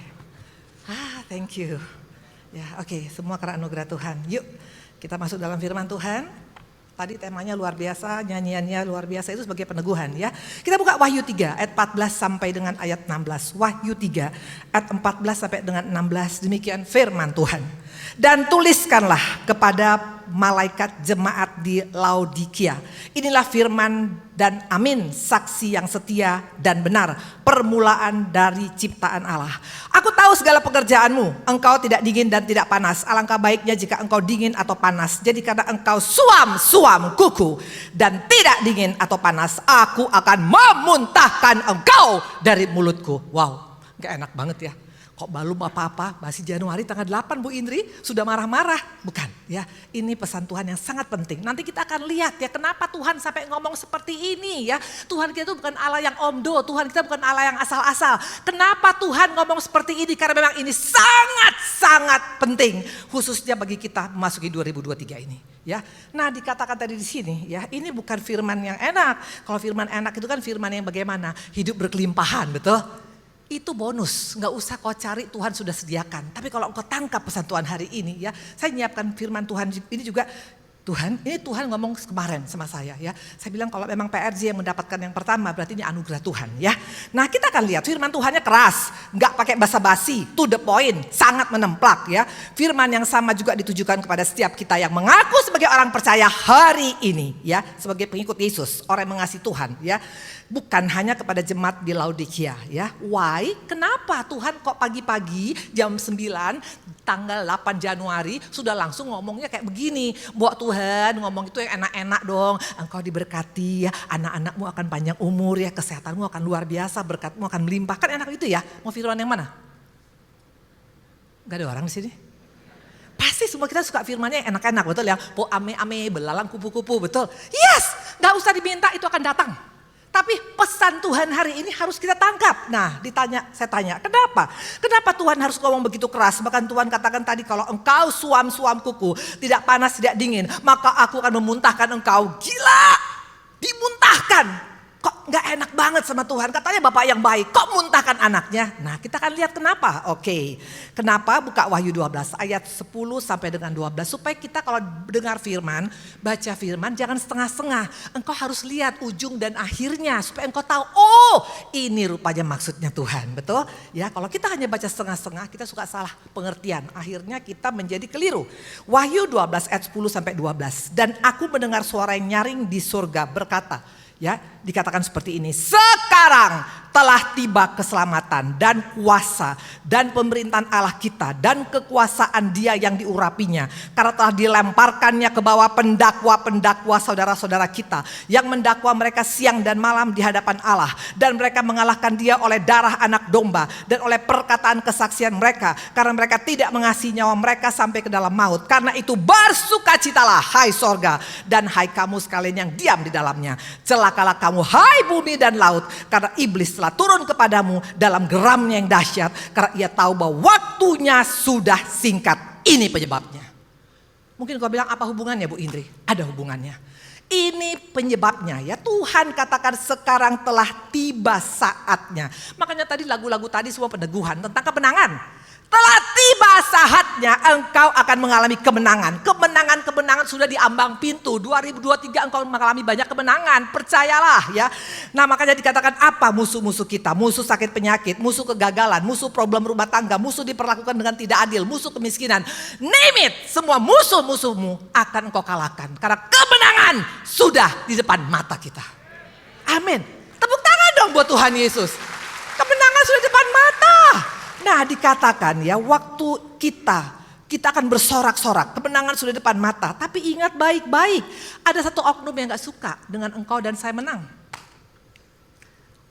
Thank you. Ya, oke, semua karena anugerah Tuhan. Yuk, kita masuk dalam firman Tuhan. Tadi temanya luar biasa, nyanyiannya luar biasa, itu sebagai peneguhan ya. Kita buka Wahyu 3 ayat 14 sampai dengan ayat 16. Wahyu 3 ayat 14 sampai dengan 16, demikian firman Tuhan. Dan tuliskanlah kepada malaikat jemaat di Laodikia. Inilah firman dan amin, saksi yang setia dan benar, permulaan dari ciptaan Allah. Aku tahu segala pekerjaanmu, engkau tidak dingin dan tidak panas. Alangkah baiknya jika engkau dingin atau panas. Jadi karena engkau suam kuku dan tidak dingin atau panas, aku akan memuntahkan engkau dari mulutku. Wow, gak enak banget ya. Kok belum apa-apa, masih Januari tanggal 8 Bu Indri sudah marah-marah. Bukan ya, ini pesan Tuhan yang sangat penting. Nanti kita akan lihat ya kenapa Tuhan sampai ngomong seperti ini ya. Tuhan kita itu bukan Allah yang omdo, Tuhan kita bukan Allah yang asal-asal. Kenapa Tuhan ngomong seperti ini? Karena memang ini sangat-sangat penting. Khususnya bagi kita memasuki 2023 ini. Ya, nah dikatakan tadi di sini ya, ini bukan firman yang enak. Kalau firman enak itu kan firman yang bagaimana? Hidup berkelimpahan, betul? Itu bonus, gak usah kau cari, Tuhan sudah sediakan. Tapi kalau engkau tangkap pesan Tuhan hari ini ya, saya menyiapkan firman Tuhan ini juga. Ini Tuhan ngomong kemarin sama saya ya. Saya bilang kalau memang PRJ yang mendapatkan yang pertama berarti ini anugerah Tuhan ya. Nah kita akan lihat firman Tuhannya keras, gak pakai basa-basi, to the point, sangat menemplak ya. Firman yang sama juga ditujukan kepada setiap kita yang mengaku sebagai orang percaya hari ini ya. Sebagai pengikut Yesus, orang yang mengasihi Tuhan ya. Bukan hanya kepada jemaat di Laodikia ya. Why? Kenapa Tuhan kok pagi-pagi jam 9 tanggal 8 Januari sudah langsung ngomongnya kayak begini. Buat Tuhan ngomong itu yang enak-enak dong. Engkau diberkati ya, anak-anakmu akan panjang umur ya, kesehatanmu akan luar biasa, berkatmu akan melimpah. Kan enak itu ya. Mau firman yang mana? Gak ada orang di sini? Pasti semua kita suka firmannya yang enak-enak, betul ya. Po ame-ame, belalang kupu-kupu, betul. Yes, gak usah diminta, itu akan datang. Tapi pesan Tuhan hari ini harus kita tangkap. Nah saya tanya, kenapa? Kenapa Tuhan harus ngomong begitu keras? Bahkan Tuhan katakan tadi kalau engkau suam kuku, tidak panas tidak dingin, maka aku akan memuntahkan engkau. Gila, dimuntahkan. Kok gak enak banget sama Tuhan, katanya Bapak yang baik, kok muntahkan anaknya? Nah kita akan lihat kenapa. Oke, kenapa? Buka Wahyu 12 ayat 10 sampai dengan 12. Supaya kita kalau dengar firman, baca firman jangan setengah-setengah. Engkau harus lihat ujung dan akhirnya supaya engkau tahu, oh ini rupanya maksudnya Tuhan, betul? Ya kalau kita hanya baca setengah-setengah kita suka salah pengertian. Akhirnya kita menjadi keliru. Wahyu 12 ayat 10 sampai 12. Dan aku mendengar suara yang nyaring di surga berkata, Ya, dikatakan seperti ini. Sekarang telah tiba keselamatan dan kuasa dan pemerintahan Allah kita dan kekuasaan Dia yang diurapinya. Karena telah dilemparkannya ke bawah pendakwa-pendakwa saudara-saudara kita yang mendakwa mereka siang dan malam di hadapan Allah, dan mereka mengalahkan Dia oleh darah anak domba dan oleh perkataan kesaksian mereka, karena mereka tidak mengasihi nyawa mereka sampai ke dalam maut. Karena itu bersukacitalah hai sorga dan hai kamu sekalian yang diam di dalamnya. Celakalah kamu hai bumi dan laut, karena iblis telah turun kepadamu dalam geramnya yang dahsyat, karena ia tahu bahwa waktunya sudah singkat. Ini penyebabnya. Mungkin kau bilang apa hubungannya Bu Indri? Ada hubungannya. Ini penyebabnya ya. Tuhan katakan sekarang telah tiba saatnya. Makanya tadi lagu-lagu tadi semua peneguhan tentang kemenangan. Telah tiba saatnya engkau akan mengalami kemenangan. Kemenangan sudah di ambang pintu. 2023 engkau mengalami banyak kemenangan. Percayalah ya. Nah makanya dikatakan apa musuh-musuh kita? Musuh sakit penyakit, musuh kegagalan, musuh problem rumah tangga, musuh diperlakukan dengan tidak adil, musuh kemiskinan. Name it, semua musuh-musuhmu akan engkau kalahkan. Karena kemenangan sudah di depan mata kita. Amin. Tepuk tangan dong buat Tuhan Yesus. Kemenangan sudah di depan mata. Nah dikatakan ya, waktu kita akan bersorak-sorak, kemenangan sudah depan mata. Tapi ingat baik-baik, ada satu oknum yang gak suka dengan engkau dan saya menang.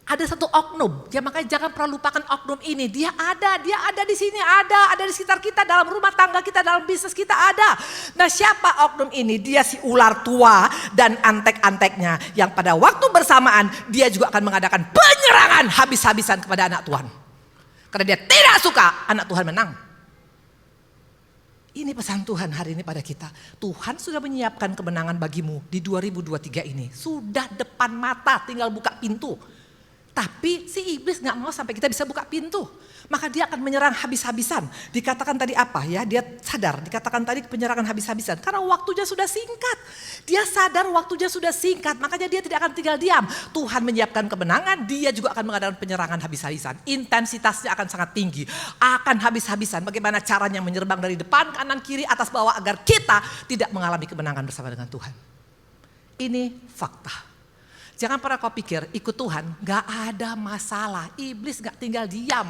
Ada satu oknum, ya makanya jangan pernah lupakan oknum ini. Dia ada di sini, ada di sekitar kita, dalam rumah tangga kita, dalam bisnis kita ada. Nah siapa oknum ini? Dia si ular tua dan antek-anteknya, yang pada waktu bersamaan dia juga akan mengadakan penyerangan habis-habisan kepada anak Tuhan. Karena dia tidak suka anak Tuhan menang. Ini pesan Tuhan hari ini pada kita. Tuhan sudah menyiapkan kemenangan bagimu di 2023 ini. Sudah depan mata, tinggal buka pintu. Tapi si iblis gak mau sampai kita bisa buka pintu. Maka dia akan menyerang habis-habisan. Dikatakan tadi apa ya? Dia sadar, dikatakan tadi penyerangan habis-habisan. Karena waktunya sudah singkat. Dia sadar waktunya sudah singkat. Makanya dia tidak akan tinggal diam. Tuhan menyiapkan kemenangan, dia juga akan mengadakan penyerangan habis-habisan. Intensitasnya akan sangat tinggi. Akan habis-habisan. Bagaimana caranya menyerbang dari depan, kanan, kiri, atas, bawah. Agar kita tidak mengalami kemenangan bersama dengan Tuhan. Ini fakta. Jangan pernah kau pikir ikut Tuhan gak ada masalah. Iblis gak tinggal diam.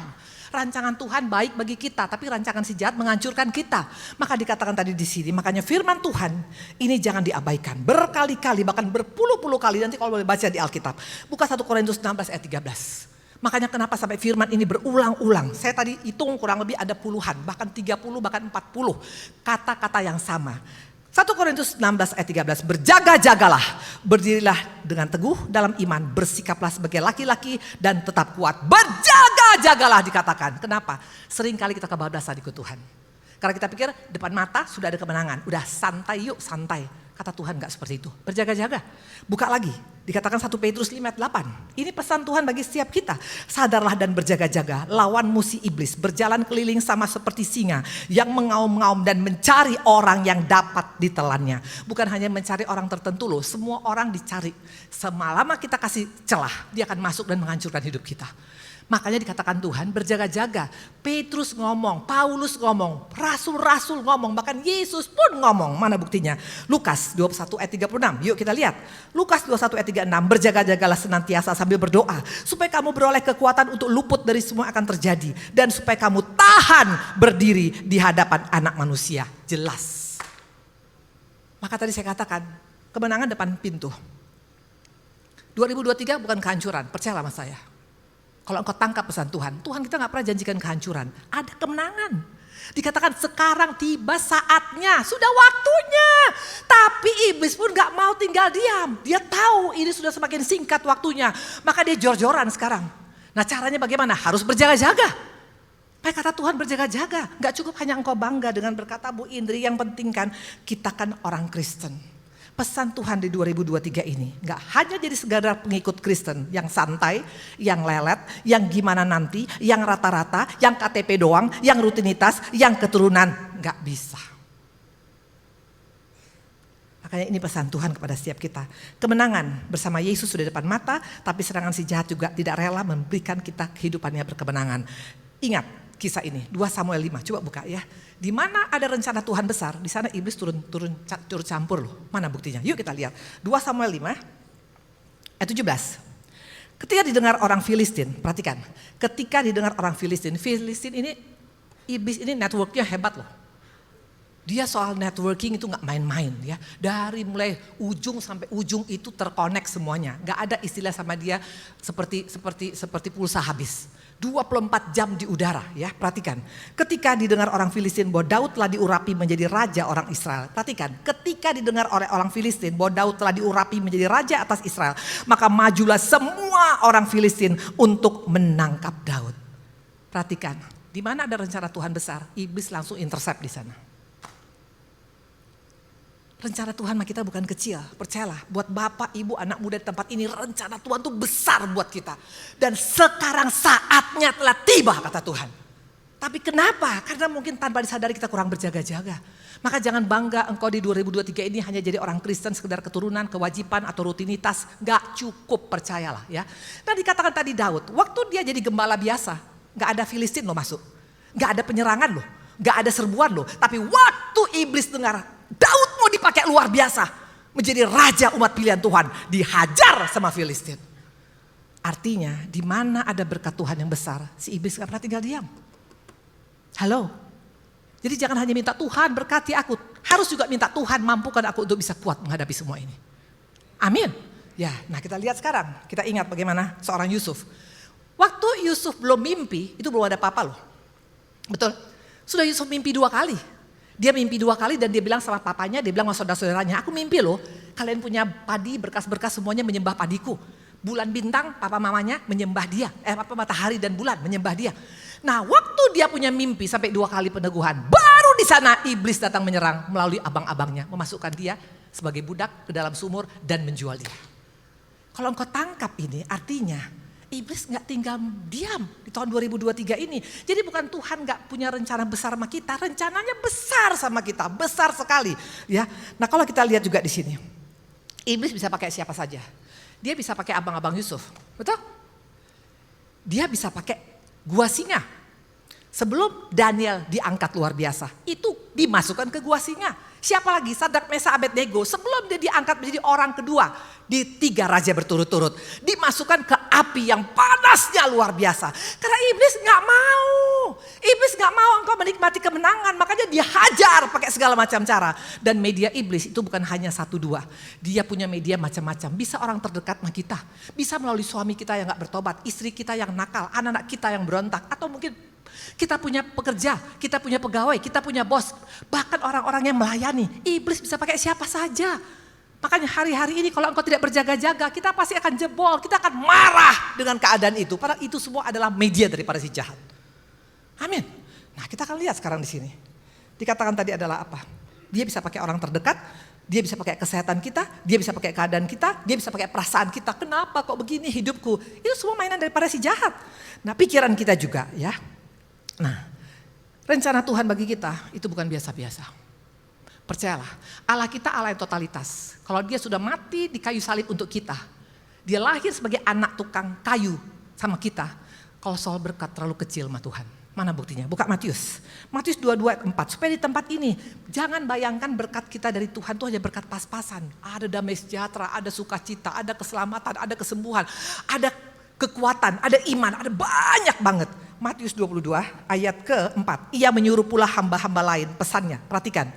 Rancangan Tuhan baik bagi kita, tapi rancangan si jahat menghancurkan kita. Maka dikatakan tadi di sini, makanya firman Tuhan ini jangan diabaikan. Berkali-kali, bahkan berpuluh-puluh kali. Nanti kalau boleh baca di Alkitab. Buka 1 Korintus 16 ayat 13. Makanya kenapa sampai firman ini berulang-ulang. Saya tadi hitung kurang lebih ada puluhan, bahkan 30, bahkan 40 kata-kata yang sama. 1 Korintus 16 ayat 13, berjaga-jagalah, berdirilah dengan teguh dalam iman, bersikaplah sebagai laki-laki dan tetap kuat. Berjaga-jagalah dikatakan. Kenapa? Seringkali kita kebablasan ikut Tuhan. Karena kita pikir depan mata sudah ada kemenangan. Udah santai yuk, santai. Kata Tuhan gak seperti itu. Berjaga-jaga. Buka lagi. Dikatakan 1 Petrus 5 ayat 8. Ini pesan Tuhan bagi setiap kita. Sadarlah dan berjaga-jaga. Lawan musuh iblis. Berjalan keliling sama seperti singa. Yang mengaum-ngaum dan mencari orang yang dapat ditelannya. Bukan hanya mencari orang tertentu loh. Semua orang dicari. Selama kita kasih celah, dia akan masuk dan menghancurkan hidup kita. Makanya dikatakan Tuhan berjaga-jaga. Petrus ngomong, Paulus ngomong, rasul-rasul ngomong, bahkan Yesus pun ngomong. Mana buktinya? Lukas 21 ayat 36. Yuk kita lihat. Lukas 21 ayat 36. Berjaga-jagalah senantiasa sambil berdoa. Supaya kamu beroleh kekuatan untuk luput dari semua akan terjadi. Dan supaya kamu tahan berdiri di hadapan anak manusia. Jelas. Maka tadi saya katakan, kemenangan depan pintu. 2023 bukan kehancuran, percayalah sama saya. Kalau engkau tangkap pesan Tuhan, Tuhan kita gak pernah janjikan kehancuran. Ada kemenangan. Dikatakan sekarang tiba saatnya, sudah waktunya. Tapi iblis pun gak mau tinggal diam. Dia tahu ini sudah semakin singkat waktunya. Maka dia jor-joran sekarang. Nah caranya bagaimana? Harus berjaga-jaga. Supaya kata Tuhan berjaga-jaga. Gak cukup hanya engkau bangga dengan berkata Bu Indri, yang penting kan kita kan orang Kristen. Pesan Tuhan di 2023 ini gak hanya jadi sekadar pengikut Kristen yang santai, yang lelet, yang gimana nanti, yang rata-rata, yang KTP doang, yang rutinitas, yang keturunan. Gak bisa. Makanya ini pesan Tuhan kepada setiap kita. Kemenangan bersama Yesus sudah depan mata, tapi serangan si jahat juga tidak rela memberikan kita kehidupannya berkemenangan. Ingat kisah ini, 2 Samuel 5, coba buka ya. Di mana ada rencana Tuhan besar, di sana iblis turun campur loh. Mana buktinya? Yuk kita lihat. 2 Samuel 5 Ayat 17. Ketika didengar orang Filistin, perhatikan. Ketika didengar orang Filistin ini, iblis ini networknya hebat loh. Dia soal networking itu gak main-main ya. Dari mulai ujung sampai ujung itu terkonek semuanya. Gak ada istilah sama dia seperti pulsa habis. 24 jam di udara ya, perhatikan. Ketika didengar orang Filistin bahwa Daud telah diurapi menjadi raja orang Israel. Perhatikan, ketika didengar oleh orang Filistin bahwa Daud telah diurapi menjadi raja atas Israel. Maka majulah semua orang Filistin untuk menangkap Daud. Perhatikan, di mana ada rencana Tuhan besar, iblis langsung intercept di sana. Rencana Tuhan sama kita bukan kecil, percayalah. Buat bapak, ibu, anak muda di tempat ini, rencana Tuhan tuh besar buat kita. Dan sekarang saatnya telah tiba, kata Tuhan. Tapi kenapa? Karena mungkin tanpa disadari kita kurang berjaga-jaga. Maka jangan bangga engkau di 2023 ini hanya jadi orang Kristen sekedar keturunan, kewajiban atau rutinitas. Gak cukup, percayalah ya. Nah dikatakan tadi Daud, waktu dia jadi gembala biasa, gak ada Filistin loh masuk. Gak ada penyerangan loh, gak ada serbuan loh. Tapi waktu iblis dengar Daud mau dipakai luar biasa menjadi raja umat pilihan Tuhan, dihajar sama Filistin. Artinya di mana ada berkat Tuhan yang besar, si iblis gak pernah tinggal diam. Halo. Jadi jangan hanya minta Tuhan berkati aku, harus juga minta Tuhan mampukan aku untuk bisa kuat menghadapi semua ini. Amin. Ya, nah kita lihat sekarang, kita ingat bagaimana seorang Yusuf. Waktu Yusuf belum mimpi, itu belum ada apa-apa loh. Betul. Sudah Yusuf mimpi 2 kali. Dia mimpi 2 kali dan dia bilang sama papanya, dia bilang sama saudara-saudaranya, aku mimpi loh, kalian punya padi, berkas-berkas semuanya menyembah padiku. Bulan bintang, papa mamanya menyembah dia. Matahari dan bulan menyembah dia. Nah waktu dia punya mimpi sampai 2 kali peneguhan, baru di sana iblis datang menyerang melalui abang-abangnya. Memasukkan dia sebagai budak ke dalam sumur dan menjual dia. Kalau engkau tangkap ini artinya iblis gak tinggal diam di tahun 2023 ini. Jadi bukan Tuhan gak punya rencana besar sama kita, rencananya besar sama kita, besar sekali. Ya, nah kalau kita lihat juga di sini, iblis bisa pakai siapa saja. Dia bisa pakai abang-abang Yusuf, betul? Dia bisa pakai gua singa. Sebelum Daniel diangkat luar biasa, itu dimasukkan ke gua singa. Siapa lagi? Sadrak, Mesakh, Abednego. Sebelum dia diangkat menjadi orang kedua di 3 raja berturut-turut, dimasukkan ke api yang panasnya luar biasa. Karena iblis nggak mau. Iblis nggak mau engkau menikmati kemenangan, makanya dia hajar pakai segala macam cara. Dan media iblis itu bukan hanya 1-2. Dia punya media macam-macam. Bisa orang terdekat sama kita, bisa melalui suami kita yang nggak bertobat, istri kita yang nakal, anak-anak kita yang berontak, atau mungkin kita punya pekerja, kita punya pegawai, kita punya bos, bahkan orang-orang yang melayani. Iblis bisa pakai siapa saja. Makanya hari-hari ini kalau engkau tidak berjaga-jaga, kita pasti akan jebol, kita akan marah dengan keadaan itu. Padahal itu semua adalah media daripada si jahat. Amin. Nah kita akan lihat sekarang di sini. Dikatakan tadi adalah apa? Dia bisa pakai orang terdekat, dia bisa pakai kesehatan kita, dia bisa pakai keadaan kita, dia bisa pakai perasaan kita. Kenapa kok begini hidupku? Itu semua mainan daripada si jahat. Nah pikiran kita juga ya. Nah, rencana Tuhan bagi kita itu bukan biasa-biasa. Percayalah, Allah kita Allah yang totalitas. Kalau dia sudah mati di kayu salib untuk kita, dia lahir sebagai anak tukang kayu sama kita. Kalau soal berkat terlalu kecil sama Tuhan. Mana buktinya? Buka Matius. Matius 22:4. Supaya di tempat ini, jangan bayangkan berkat kita dari Tuhan itu hanya berkat pas-pasan. Ada damai sejahtera, ada sukacita, ada keselamatan, ada kesembuhan, ada kekuatan, ada iman, ada banyak banget. Matius 22 ayat ke-4. Ia menyuruh pula hamba-hamba lain, pesannya, perhatikan.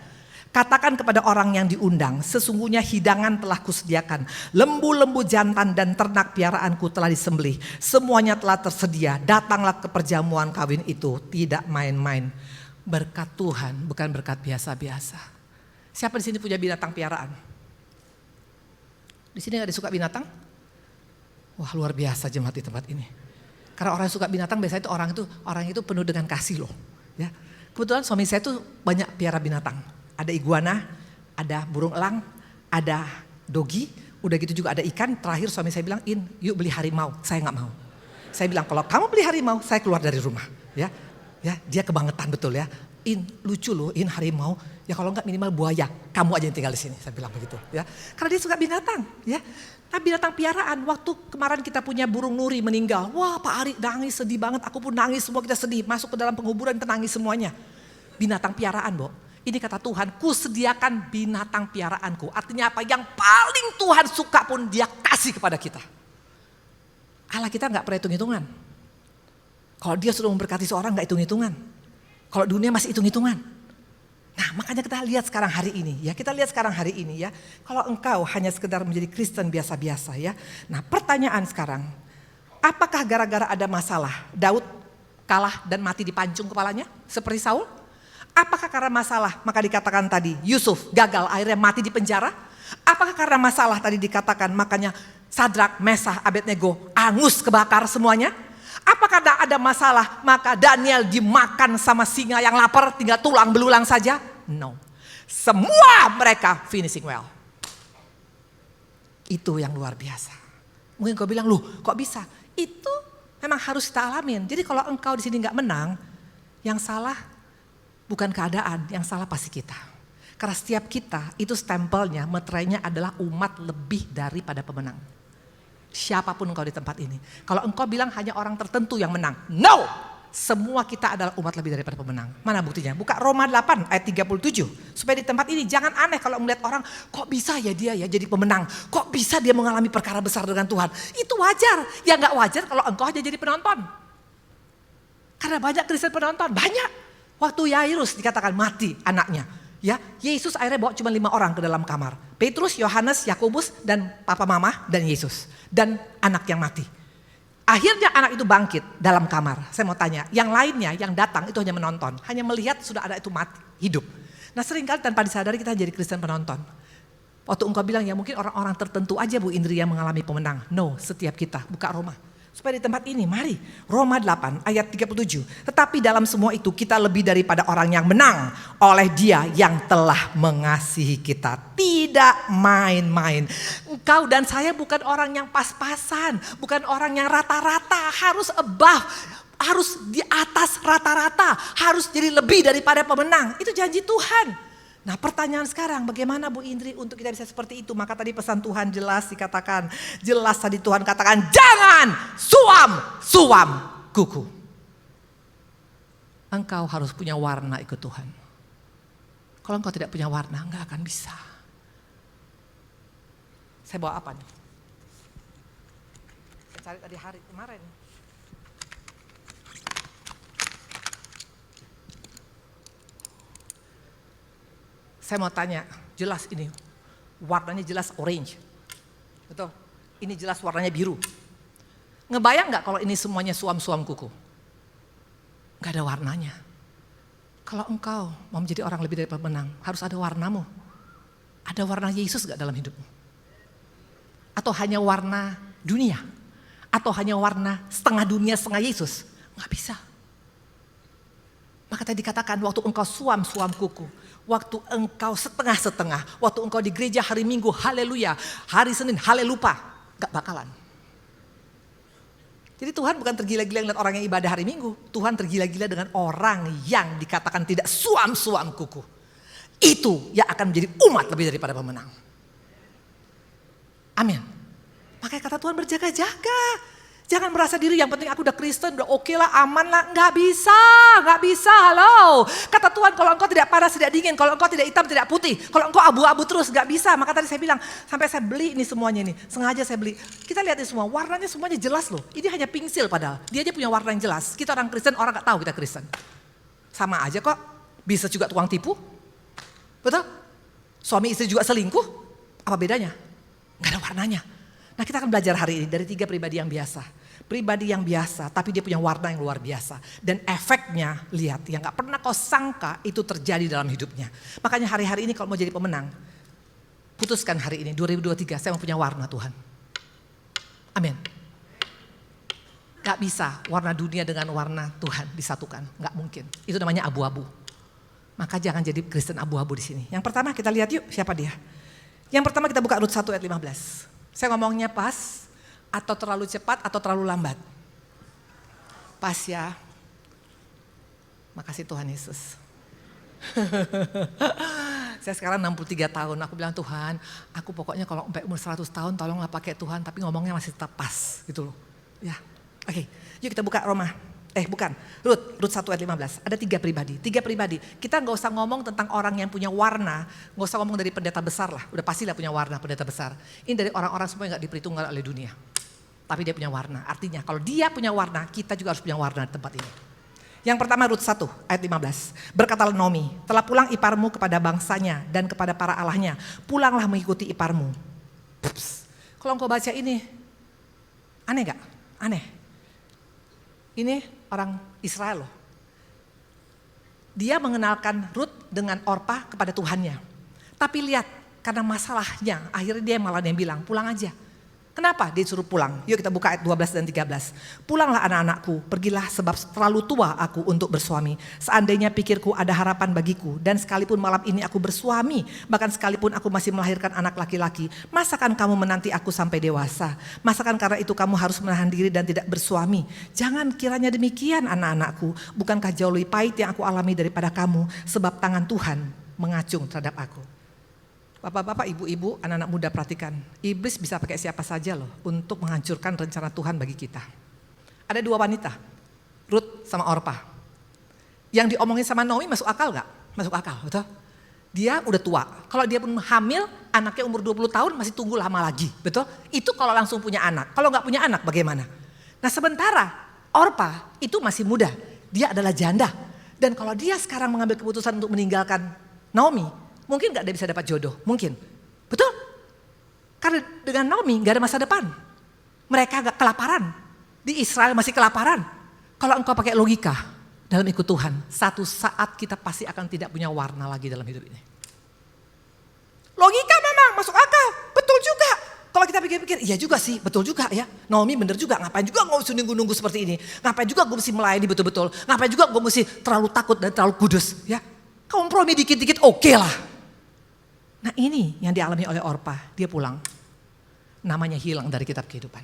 Katakan kepada orang yang diundang, sesungguhnya hidangan telah kusediakan. Lembu-lembu jantan dan ternak piaraanku telah disembelih. Semuanya telah tersedia, datanglah ke perjamuan kawin itu. Tidak main-main. Berkat Tuhan bukan berkat biasa-biasa. Siapa di sini punya binatang piaraan? Di sini gak ada suka binatang? Wah luar biasa jemaat di tempat ini. Karena orang yang suka binatang biasanya itu orang itu penuh dengan kasih loh. Ya. Kebetulan suami saya tuh banyak piara binatang. Ada iguana, ada burung elang, ada dogi, udah gitu juga ada ikan. Terakhir suami saya bilang, yuk beli harimau. Saya nggak mau. Saya bilang kalau kamu beli harimau, saya keluar dari rumah. Ya, dia kebangetan betul ya. Lucu loh, harimau. Ya kalau nggak minimal buaya, kamu aja yang tinggal di sini. Saya bilang begitu. Ya, karena dia suka binatang. Ya. Nah binatang piaraan, waktu kemarin kita punya burung nuri meninggal. Wah Pak Ari nangis sedih banget, aku pun nangis, semua kita sedih. Masuk ke dalam penguburan kita nangis semuanya. Binatang piaraan Bo, Ini kata Tuhan, kusediakan binatang piaraanku. Artinya apa? Yang paling Tuhan suka pun dia kasih kepada kita. Allah kita gak pernah hitung-hitungan. Kalau dia sudah memberkati seorang gak hitung-hitungan. Kalau dunia masih hitung-hitungan. Nah makanya kita lihat sekarang hari ini ya. Kita lihat sekarang hari ini ya. Kalau engkau hanya sekedar menjadi Kristen biasa-biasa ya. Nah pertanyaan sekarang. Apakah gara-gara ada masalah Daud kalah dan mati dipancung kepalanya seperti Saul? Apakah karena masalah maka dikatakan tadi Yusuf gagal akhirnya mati di penjara? Apakah karena masalah tadi dikatakan makanya Sadrak, Mesah, Abednego angus kebakar semuanya? Apakah ada masalah maka Daniel dimakan sama singa yang lapar tinggal tulang belulang saja? No. Semua mereka finishing well. Itu yang luar biasa. Mungkin kau bilang, loh kok bisa? Itu memang harus kita alamin. Jadi kalau engkau di sini nggak menang, yang salah bukan keadaan, yang salah pasti kita. Karena setiap kita itu stempelnya, meterainya adalah umat lebih daripada pemenang. Siapapun engkau di tempat ini. Kalau engkau bilang hanya orang tertentu yang menang. No! Semua kita adalah umat lebih daripada pemenang. Mana buktinya? Buka Roma 8 ayat 37. Supaya di tempat ini jangan aneh kalau melihat orang, kok bisa ya dia ya jadi pemenang? Kok bisa dia mengalami perkara besar dengan Tuhan? Itu wajar. Ya gak wajar kalau engkau hanya jadi penonton. Karena banyak Kristen penonton, banyak. Waktu Yairus dikatakan mati anaknya. Ya, Yesus akhirnya bawa cuma 5 orang ke dalam kamar. Petrus, Yohanes, Yakobus, dan papa mama, dan Yesus. Dan anak yang mati. Akhirnya anak itu bangkit dalam kamar. Saya mau tanya, yang lainnya yang datang itu hanya menonton. Hanya melihat sudah ada itu mati, hidup. Nah seringkali tanpa disadari kita jadi Kristen penonton. Waktu engkau bilang ya mungkin orang-orang tertentu aja Bu Indri yang mengalami pemenang. No, setiap kita. Buka Roma. Supaya di tempat ini, mari. Roma 8 ayat 37. Tetapi dalam semua itu kita lebih daripada orang yang menang oleh Dia yang telah mengasihi kita. Tidak main-main. Engkau dan saya bukan orang yang pas-pasan. Bukan orang yang rata-rata. Harus above. Harus di atas rata-rata. Harus jadi lebih daripada pemenang. Itu janji Tuhan. Nah pertanyaan sekarang bagaimana Bu Indri untuk kita bisa seperti itu. Maka tadi pesan Tuhan jelas dikatakan. Jelas tadi Tuhan katakan jangan suam kuku. Engkau harus punya warna ikut Tuhan. Kalau engkau tidak punya warna enggak akan bisa. Saya bawa apa nih? Saya cari tadi hari kemarin. Saya mau tanya, jelas ini warnanya jelas orange, betul? Ini jelas warnanya biru. Ngebayang nggak kalau ini semuanya suam-suam kuku? Nggak ada warnanya. Kalau engkau mau menjadi orang lebih dari pemenang, harus ada warnamu. Ada warna Yesus nggak dalam hidupmu? Atau hanya warna dunia? Atau hanya warna setengah dunia setengah Yesus? Nggak bisa. Maka tadi dikatakan waktu engkau suam-suam kuku, waktu engkau setengah-setengah, waktu engkau di gereja hari Minggu, haleluya, hari Senin, halelupa, gak bakalan. Jadi Tuhan bukan tergila-gila ngeliat orang yang ibadah hari Minggu, Tuhan tergila-gila dengan orang yang dikatakan tidak suam-suam kuku. Itu yang akan menjadi umat lebih daripada pemenang. Amin. Makanya kata Tuhan berjaga-jaga. Jangan merasa diri yang penting aku udah Kristen, udah oke lah, aman lah. Gak bisa, halo. Kata Tuhan kalau engkau tidak panas, tidak dingin, kalau engkau tidak hitam, tidak putih, kalau engkau abu-abu terus gak bisa. Maka tadi saya bilang, sampai saya beli ini semuanya nih, sengaja saya beli. Kita lihat ini semua, warnanya semuanya jelas loh. Ini hanya pensil padahal, dia aja punya warna yang jelas. Kita orang Kristen, orang gak tahu kita Kristen. Sama aja kok, bisa juga tukang tipu. Betul? Suami istri juga selingkuh, apa bedanya? Gak ada warnanya. Nah kita akan belajar hari ini dari 3 pribadi yang biasa. Pribadi yang biasa tapi dia punya warna yang luar biasa. Dan efeknya lihat yang gak pernah kau sangka itu terjadi dalam hidupnya. Makanya hari-hari ini kalau mau jadi pemenang. Putuskan hari ini 2023 saya mau punya warna Tuhan. Amin. Gak bisa warna dunia dengan warna Tuhan disatukan. Gak mungkin. Itu namanya abu-abu. Maka jangan jadi Kristen abu-abu di sini. Yang pertama kita lihat yuk siapa dia. Yang pertama kita buka Rut 1 ayat 15. Saya ngomongnya pas atau terlalu cepat atau terlalu lambat? Pas ya. Makasih Tuhan Yesus. Saya sekarang 63 tahun, aku bilang Tuhan, aku pokoknya kalau sampai umur 100 tahun tolonglah pakai Tuhan, tapi ngomongnya masih tetap pas gitu loh. Ya, oke. Yuk kita buka Roma Bukan, Rut 1 ayat 15. Ada 3 pribadi. Kita nggak usah ngomong tentang orang yang punya warna, nggak usah ngomong dari pendeta besar lah. Udah pastilah punya warna pendeta besar. Ini dari orang-orang semua yang nggak diperhitungkan oleh dunia. Tapi dia punya warna. Artinya kalau dia punya warna, kita juga harus punya warna di tempat ini. Yang pertama Rut 1 ayat 15. Berkatalah Naomi, telah pulang iparmu kepada bangsanya dan kepada para allahnya. Pulanglah mengikuti iparmu. Ups. Kalau engkau baca ini, aneh gak? Aneh. Ini orang Israel loh. Dia mengenalkan Rut dengan Orpa kepada Tuhannya. Tapi lihat, karena masalahnya, akhirnya dia malah yang bilang, pulang aja. Kenapa dia suruh pulang? Yuk kita buka ayat 12 dan 13. Pulanglah anak-anakku, pergilah sebab terlalu tua aku untuk bersuami. Seandainya pikirku ada harapan bagiku, dan sekalipun malam ini aku bersuami, bahkan sekalipun aku masih melahirkan anak laki-laki, masakan kamu menanti aku sampai dewasa? Masakan karena itu kamu harus menahan diri dan tidak bersuami? Jangan kiranya demikian anak-anakku, bukankah jauh lebih pahit yang aku alami daripada kamu, sebab tangan Tuhan mengacung terhadap aku. Bapak-bapak, ibu-ibu, anak-anak muda perhatikan. Iblis bisa pakai siapa saja loh untuk menghancurkan rencana Tuhan bagi kita. Ada 2 wanita, Rut sama Orpa. Yang diomongin sama Naomi masuk akal gak? Masuk akal, betul? Dia udah tua. Kalau dia pun hamil, anaknya umur 20 tahun masih tunggu lama lagi, betul? Itu kalau langsung punya anak. Kalau gak punya anak bagaimana? Nah sementara Orpa itu masih muda. Dia adalah janda. Dan kalau dia sekarang mengambil keputusan untuk meninggalkan Naomi, mungkin gak dia bisa dapat jodoh, mungkin. Betul? Karena dengan Naomi gak ada masa depan. Mereka gak kelaparan. Di Israel masih kelaparan. Kalau engkau pakai logika dalam ikut Tuhan, satu saat kita pasti akan tidak punya warna lagi dalam hidup ini. Logika memang masuk akal, betul juga. Kalau kita pikir-pikir, iya juga sih, betul juga ya. Naomi bener juga, ngapain juga gue mesti nunggu-nunggu seperti ini. Ngapain juga gue mesti melayani betul-betul. Ngapain juga gue mesti terlalu takut dan terlalu kudus. Ya, kompromi dikit-dikit oke lah. Nah ini yang dialami oleh Orpa, dia pulang. Namanya hilang dari kitab kehidupan.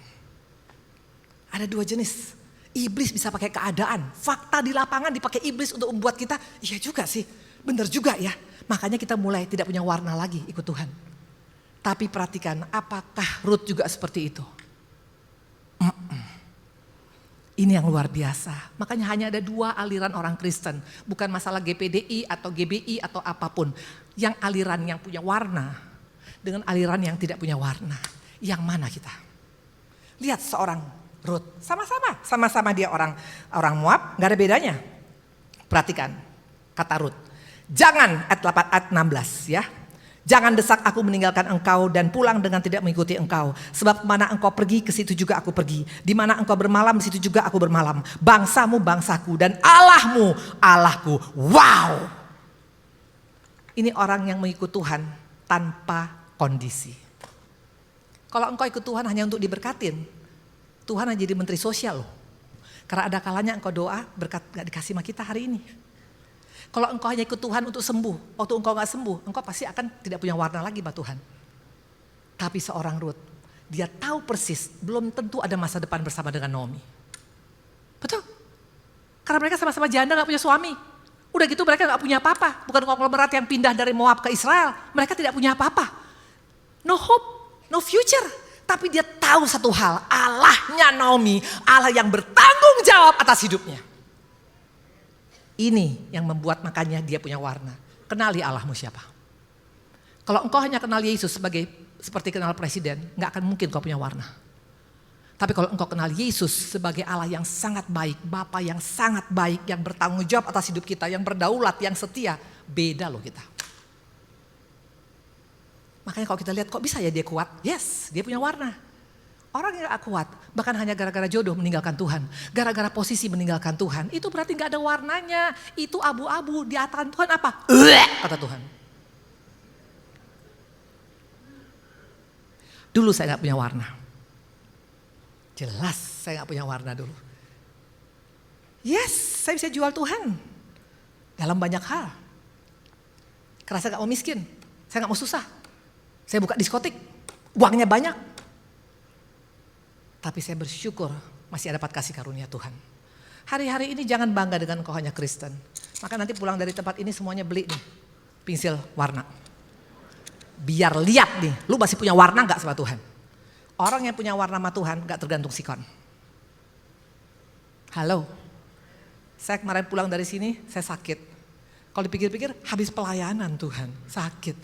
Ada 2 jenis. Iblis bisa pakai keadaan, fakta di lapangan dipakai iblis untuk membuat kita, iya juga sih, benar juga ya. Makanya kita mulai tidak punya warna lagi ikut Tuhan. Tapi perhatikan, apakah Rut juga seperti itu? Ini yang luar biasa. Makanya hanya ada 2 aliran orang Kristen. Bukan masalah GPDI atau GBI atau apapun. Yang aliran yang punya warna dengan aliran yang tidak punya warna. Yang mana kita? Lihat seorang Rut. Sama-sama dia orang Moab, gak ada bedanya. Perhatikan kata Rut. Jangan ayat 8 ayat 16 ya. Jangan desak aku meninggalkan engkau dan pulang dengan tidak mengikuti engkau. Sebab mana engkau pergi, ke situ juga aku pergi. Di mana engkau bermalam, di situ juga aku bermalam. Bangsamu bangsaku dan Allahmu Allahku. Wow. Ini orang yang mengikut Tuhan tanpa kondisi. Kalau engkau ikut Tuhan hanya untuk diberkatin, Tuhan hanya jadi menteri sosial loh. Karena ada kalanya engkau doa, berkat gak dikasih sama kita hari ini. Kalau engkau hanya ikut Tuhan untuk sembuh, waktu engkau gak sembuh, engkau pasti akan tidak punya warna lagi buat Tuhan. Tapi seorang Rut, dia tahu persis, belum tentu ada masa depan bersama dengan Naomi. Betul? Karena mereka sama-sama janda gak punya suami. Udah gitu mereka gak punya apa-apa. Bukan konglomerat yang pindah dari Moab ke Israel. Mereka tidak punya apa-apa. No hope, no future. Tapi dia tahu satu hal, Allahnya Naomi, Allah yang bertanggung jawab atas hidupnya. Ini yang membuat makanya dia punya warna. Kenali Allahmu siapa. Kalau engkau hanya kenal Yesus seperti kenal presiden, gak akan mungkin kau punya warna. Tapi kalau engkau kenal Yesus sebagai Allah yang sangat baik, Bapa yang sangat baik, yang bertanggung jawab atas hidup kita, yang berdaulat, yang setia, beda loh kita. Makanya kalau kita lihat kok bisa ya dia kuat? Yes, dia punya warna. Orang yang gak kuat, bahkan hanya gara-gara jodoh meninggalkan Tuhan. Gara-gara posisi meninggalkan Tuhan, itu berarti gak ada warnanya. Itu abu-abu, di atas Tuhan apa? Kata Tuhan. Dulu saya gak punya warna. Jelas saya gak punya warna dulu. Yes, saya bisa jual Tuhan. Dalam banyak hal. Karena saya gak mau miskin, saya gak mau susah. Saya buka diskotik, uangnya banyak. Tapi saya bersyukur masih dapat kasih karunia Tuhan. Hari-hari ini jangan bangga dengan kau hanya Kristen. Maka nanti pulang dari tempat ini semuanya beli nih pensil warna. Biar lihat nih, lu masih punya warna gak sama Tuhan. Orang yang punya warna sama Tuhan gak tergantung sikon. Halo, Saya kemarin pulang dari sini, saya sakit. Kalau dipikir-pikir, habis pelayanan Tuhan, sakit.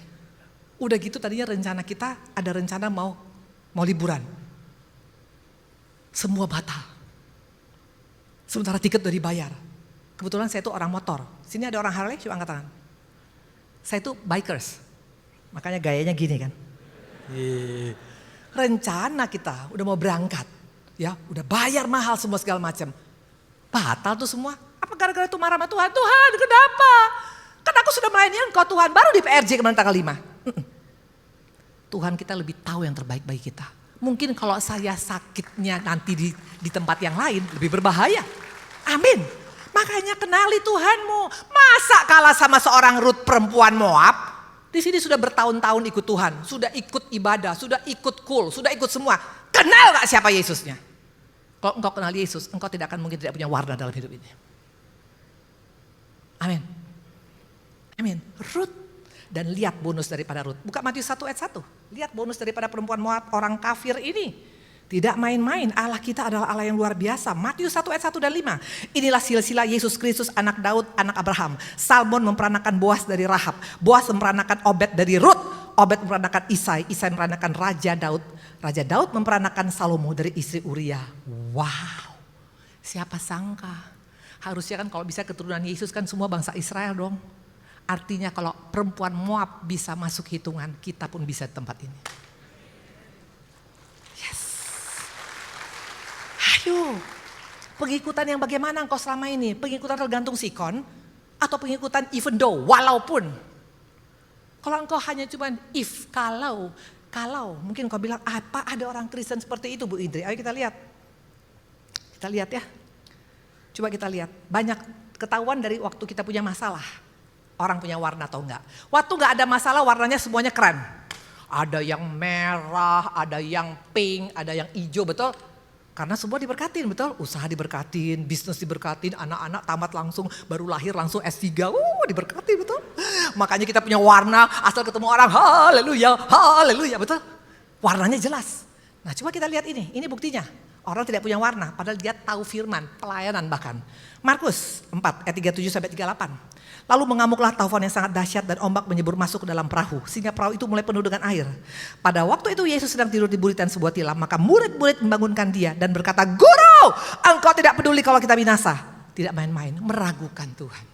Udah gitu tadinya rencana kita, ada rencana mau liburan. Semua batal. Sementara tiket udah dibayar. Kebetulan saya itu orang motor. Sini ada orang Harley, coba angkat tangan. Saya itu bikers. Makanya gayanya gini kan. Rencana kita udah mau berangkat. Ya, udah bayar mahal semua segala macam. Batal tuh semua. Apa gara-gara itu marah sama Tuhan? Tuhan, kenapa? Kan aku sudah melayani Engkau Tuhan, baru di PRJ kemarin tanggal 5. Tuhan kita lebih tahu yang terbaik bagi kita. Mungkin kalau saya sakitnya nanti di tempat yang lain lebih berbahaya. Amin. Makanya kenali Tuhanmu. Masa kalah sama seorang Rut perempuan Moab? Di sini sudah bertahun-tahun ikut Tuhan. Sudah ikut ibadah, sudah ikut sudah ikut semua. Kenal gak siapa Yesusnya? Kalau engkau kenal Yesus, engkau tidak akan mungkin tidak punya warna dalam hidup ini. Amin. Amin. Rut. Dan lihat bonus daripada Rut. Buka Matius 1 ayat 1. Lihat bonus daripada perempuan Moab, orang kafir ini. Tidak main-main, Allah kita adalah Allah yang luar biasa. Matius 1 ayat 1 dan 5. Inilah silsilah Yesus Kristus, anak Daud, anak Abraham. Salmon memperanakan Boas dari Rahab. Boas memperanakan Obed dari Rut. Obed memperanakan Isai. Isai memperanakan Raja Daud. Raja Daud memperanakan Salomo dari istri Uria. Wow, siapa sangka. Harusnya kan kalau bisa keturunan Yesus kan semua bangsa Israel dong. Artinya kalau perempuan Moab bisa masuk hitungan, kita pun bisa di tempat ini. Yes. Ayo, pengikutan yang bagaimana engkau selama ini? Pengikutan tergantung sikon atau pengikutan even though, walaupun. Kalau engkau hanya cuma if, kalau, mungkin engkau bilang apa ada orang Kristen seperti itu Bu Indri? Ayo kita lihat. Kita lihat ya. Coba kita lihat. Banyak ketahuan dari waktu kita punya masalah. Orang punya warna atau enggak. Waktu enggak ada masalah warnanya semuanya keren. Ada yang merah, ada yang pink, ada yang hijau, betul? Karena semua diberkatin, betul? Usaha diberkatin, bisnis diberkatin, anak-anak tamat langsung, baru lahir langsung S3, diberkatin, betul? Makanya kita punya warna, asal ketemu orang, haleluya, haleluya, betul? Warnanya jelas. Nah coba kita lihat ini buktinya. Orang tidak punya warna, padahal dia tahu firman, pelayanan bahkan. Markus 4 ayat 37 sampai 38. Lalu mengamuklah taufan yang sangat dahsyat dan ombak menyebur masuk ke dalam perahu. Sehingga perahu itu mulai penuh dengan air. Pada waktu itu Yesus sedang tidur di buritan sebuah tilam. Maka murid-murid membangunkan dia dan berkata, Guru, engkau tidak peduli kalau kita binasa. Tidak main-main, meragukan Tuhan.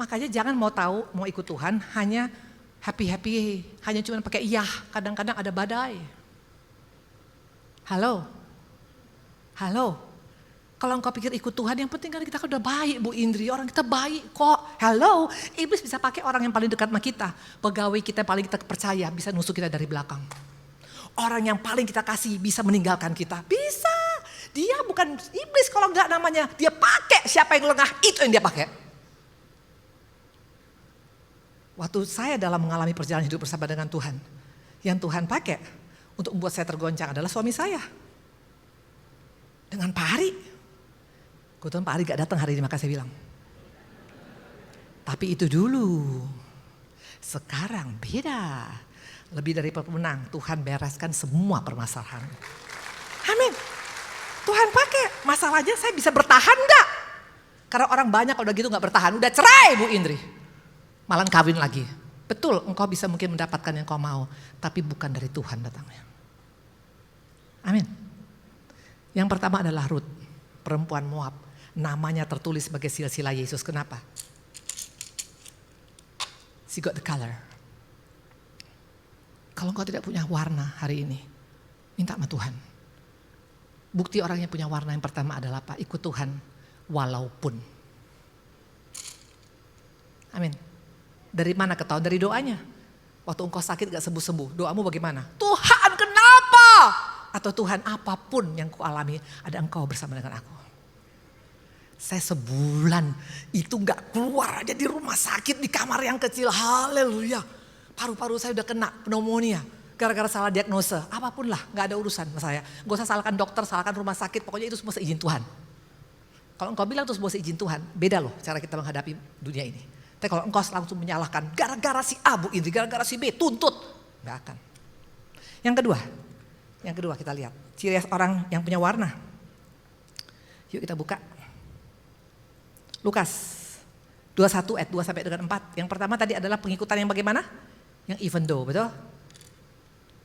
Makanya jangan mau tahu, mau ikut Tuhan hanya happy-happy. Hanya cuma pakai iya, kadang-kadang ada badai. Halo. Kalau engkau pikir ikut Tuhan, yang penting kan kita udah baik Bu Indri, orang kita baik kok. Halo, iblis bisa pakai orang yang paling dekat sama kita. Pegawai kita yang paling kita percaya bisa nusuk kita dari belakang. Orang yang paling kita kasih bisa meninggalkan kita. Bisa. Dia bukan iblis kalau enggak namanya. Dia pakai siapa yang lengah, itu yang dia pakai. Waktu saya dalam mengalami perjalanan hidup bersama dengan Tuhan. Yang Tuhan pakai untuk membuat saya tergoncang adalah suami saya. Dengan Pak Hari. Kebetulan Pak Ari gak datang hari ini, maka saya bilang. Tapi itu dulu. Sekarang beda. Lebih dari pemenang, Tuhan bereskan semua permasalahan. Amin. Tuhan pakai, masalahnya saya bisa bertahan gak? Karena orang banyak kalau udah gitu gak bertahan, udah cerai Bu Indri. Malah kawin lagi. Betul, engkau bisa mungkin mendapatkan yang kau mau. Tapi bukan dari Tuhan datangnya. Amin. Yang pertama adalah Rut, perempuan Moab. Namanya tertulis sebagai silsilah Yesus. Kenapa? She got the color. Kalau engkau tidak punya warna hari ini, minta sama Tuhan. Bukti orang yang punya warna yang pertama adalah apa? Ikut Tuhan walaupun. Amin. Dari mana ketahuan? Dari doanya. Waktu engkau sakit gak sembuh-sembuh, doamu bagaimana? Tuhan kenapa? Atau Tuhan apapun yang ku alami, ada engkau bersama dengan aku. Saya sebulan itu gak keluar aja di rumah sakit di kamar yang kecil. Haleluya. Paru-paru saya udah kena pneumonia. Gara-gara salah diagnosa. Apapun lah gak ada urusan sama saya. Gak usah salahkan dokter, salahkan rumah sakit. Pokoknya itu semua seizin Tuhan. Kalau engkau bilang itu semua seizin Tuhan. Beda loh cara kita menghadapi dunia ini. Tapi kalau engkau langsung menyalahkan. Gara-gara si A Bu Indri, gara-gara si B. Tuntut. Gak akan. Yang kedua kita lihat. Ciri orang yang punya warna. Yuk kita buka. Lukas 21 ayat 2 sampai dengan 4. Yang pertama tadi adalah pengikutan yang bagaimana? Yang even though, betul?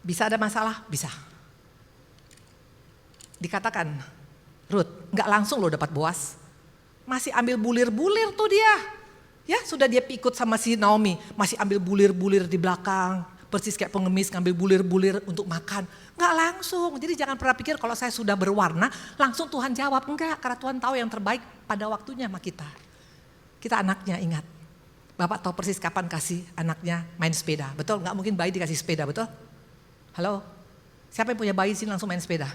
Bisa ada masalah? Bisa. Dikatakan, Ruth, gak langsung lo dapat Boaz. Masih ambil bulir-bulir tuh dia. Ya sudah dia ikut sama si Naomi, masih ambil bulir-bulir di belakang. Persis kayak pengemis ngambil bulir-bulir untuk makan. Gak langsung, jadi jangan pernah pikir kalau saya sudah berwarna, langsung Tuhan jawab. Enggak, karena Tuhan tahu yang terbaik pada waktunya sama kita. Kita anaknya, ingat. Bapak tahu persis kapan kasih anaknya main sepeda, betul? Gak mungkin bayi dikasih sepeda, betul? Halo? Siapa yang punya bayi sini langsung main sepeda?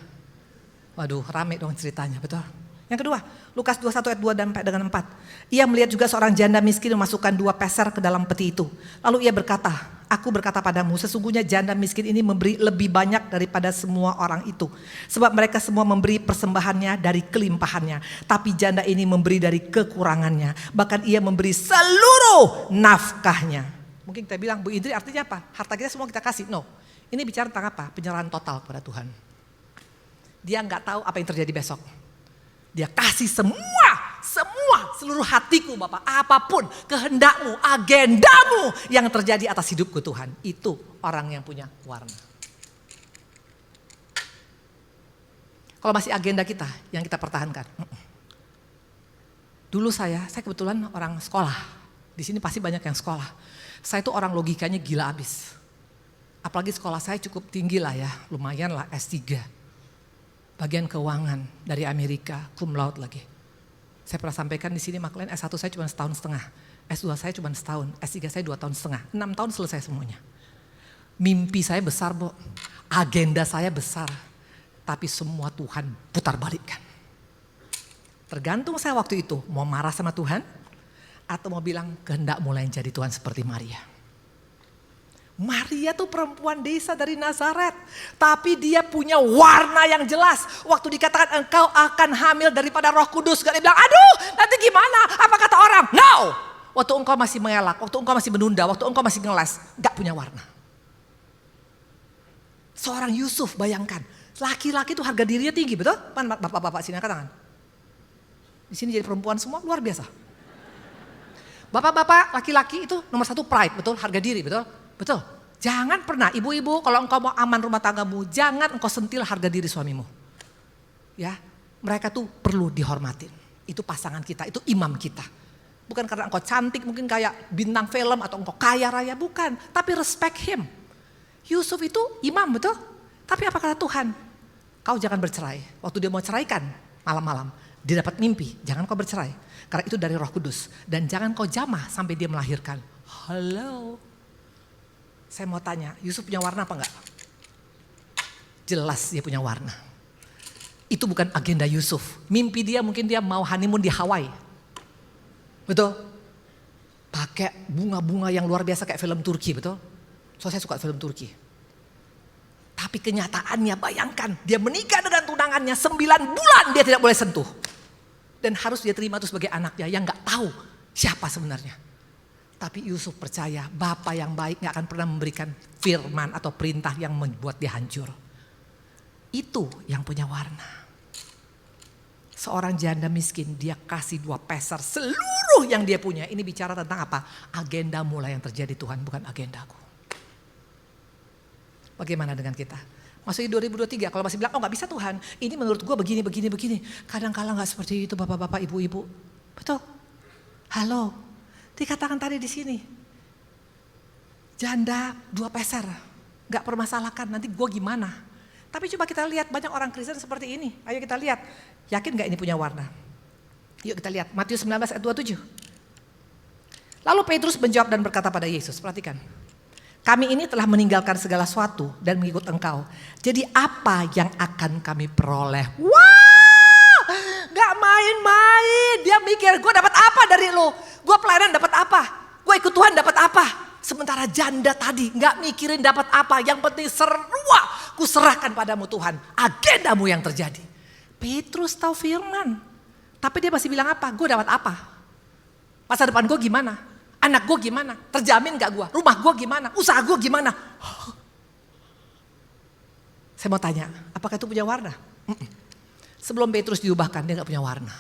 Waduh, rame dong ceritanya, betul? Yang kedua, Lukas 21 ayat 2 dan dengan 4. Ia melihat juga seorang janda miskin memasukkan 2 peser ke dalam peti itu. Lalu ia berkata, aku berkata padamu, sesungguhnya janda miskin ini memberi lebih banyak daripada semua orang itu. Sebab mereka semua memberi persembahannya dari kelimpahannya. Tapi janda ini memberi dari kekurangannya. Bahkan ia memberi seluruh nafkahnya. Mungkin kita bilang, Bu Indri artinya apa? Harta kita semua kita kasih. No, ini bicara tentang apa? Penyerahan total kepada Tuhan. Dia gak tahu apa yang terjadi besok. Dia kasih semua, seluruh hatiku Bapak. Apapun kehendakmu, agendamu yang terjadi atas hidupku Tuhan. Itu orang yang punya warna. Kalau masih agenda kita yang kita pertahankan. Dulu saya kebetulan orang sekolah. Di sini pasti banyak yang sekolah. Saya itu orang logikanya gila abis. Apalagi sekolah saya cukup tinggi lah ya, lumayan lah S3. Bagian keuangan dari Amerika, cum laude lagi. Saya pernah sampaikan di sini maklumin S1 saya cuma setahun setengah, S2 saya cuma setahun, S3 saya 2 tahun setengah, 6 tahun selesai semuanya. Mimpi saya besar, Bo. Agenda saya besar, tapi semua Tuhan putar balikkan. Tergantung saya waktu itu mau marah sama Tuhan atau mau bilang kehendak mulai jadi Tuhan seperti Maria. Maria tuh perempuan desa dari Nazaret. Tapi dia punya warna yang jelas. Waktu dikatakan engkau akan hamil daripada Roh Kudus. Gak dia bilang, aduh nanti gimana? Apa kata orang? No. Waktu engkau masih mengelak, waktu engkau masih menunda, waktu engkau masih ngeles. Gak punya warna. Seorang Yusuf bayangkan. Laki-laki itu harga dirinya tinggi, betul? Bapak-bapak sini angkat tangan. Di sini jadi perempuan semua luar biasa. Bapak-bapak laki-laki itu nomor 1 pride, betul? Harga diri, betul? Betul, jangan pernah ibu-ibu kalau engkau mau aman rumah tanggamu, jangan engkau sentil harga diri suamimu. Ya, mereka tuh perlu dihormatin. Itu pasangan kita, itu imam kita. Bukan karena engkau cantik mungkin kayak bintang film atau engkau kaya raya, bukan. Tapi respect him. Yusuf itu imam, betul? Tapi apa kata Tuhan? Kau jangan bercerai. Waktu dia mau ceraikan malam-malam, dia dapat mimpi, jangan kau bercerai. Karena itu dari Roh Kudus. Dan jangan kau jamah sampai dia melahirkan. Halo. Saya mau tanya, Yusuf punya warna apa enggak? Jelas dia punya warna. Itu bukan agenda Yusuf. Mimpi dia mungkin dia mau honeymoon di Hawaii. Betul? Pakai bunga-bunga yang luar biasa kayak film Turki, betul? So saya suka film Turki. Tapi kenyataannya bayangkan, dia menikah dengan tunangannya 9 bulan dia tidak boleh sentuh. Dan harus dia terima itu sebagai anaknya yang gak tahu siapa sebenarnya. Tapi Yusuf percaya Bapa yang baik gak akan pernah memberikan firman atau perintah yang membuat dia hancur. Itu yang punya warna. Seorang janda miskin dia kasih 2 peser seluruh yang dia punya. Ini bicara tentang apa? Agenda mulai yang terjadi Tuhan, bukan agendaku. Bagaimana dengan kita? Masuk 2023 kalau masih bilang oh gak bisa Tuhan. Ini menurut gue begini. Kadang-kala gak seperti itu bapak-bapak ibu-ibu. Betul? Halo. Dikatakan tadi di sini, janda 2 peser, gak permasalahkan nanti gue gimana. Tapi coba kita lihat banyak orang Kristen seperti ini. Ayo kita lihat, yakin gak ini punya warna? Yuk kita lihat Matius 19 ayat 27. Lalu Petrus menjawab dan berkata pada Yesus, perhatikan. Kami ini telah meninggalkan segala sesuatu dan mengikut engkau. Jadi apa yang akan kami peroleh? Wah, gak main-main. Dia mikir gue dapat apa dari lo? Gue pelayanan dapat apa? Gue ikut Tuhan dapat apa? Sementara janda tadi gak mikirin dapat apa. Yang penting serua ku serahkan padamu Tuhan. Agendamu yang terjadi. Petrus tahu firman. Tapi dia masih bilang apa? Gue dapat apa? Masa depan gue gimana? Anak gue gimana? Terjamin gak gue? Rumah gue gimana? Usaha gue gimana? Saya mau tanya, apakah itu punya warna? Sebelum Petrus diubahkan, dia gak punya warna.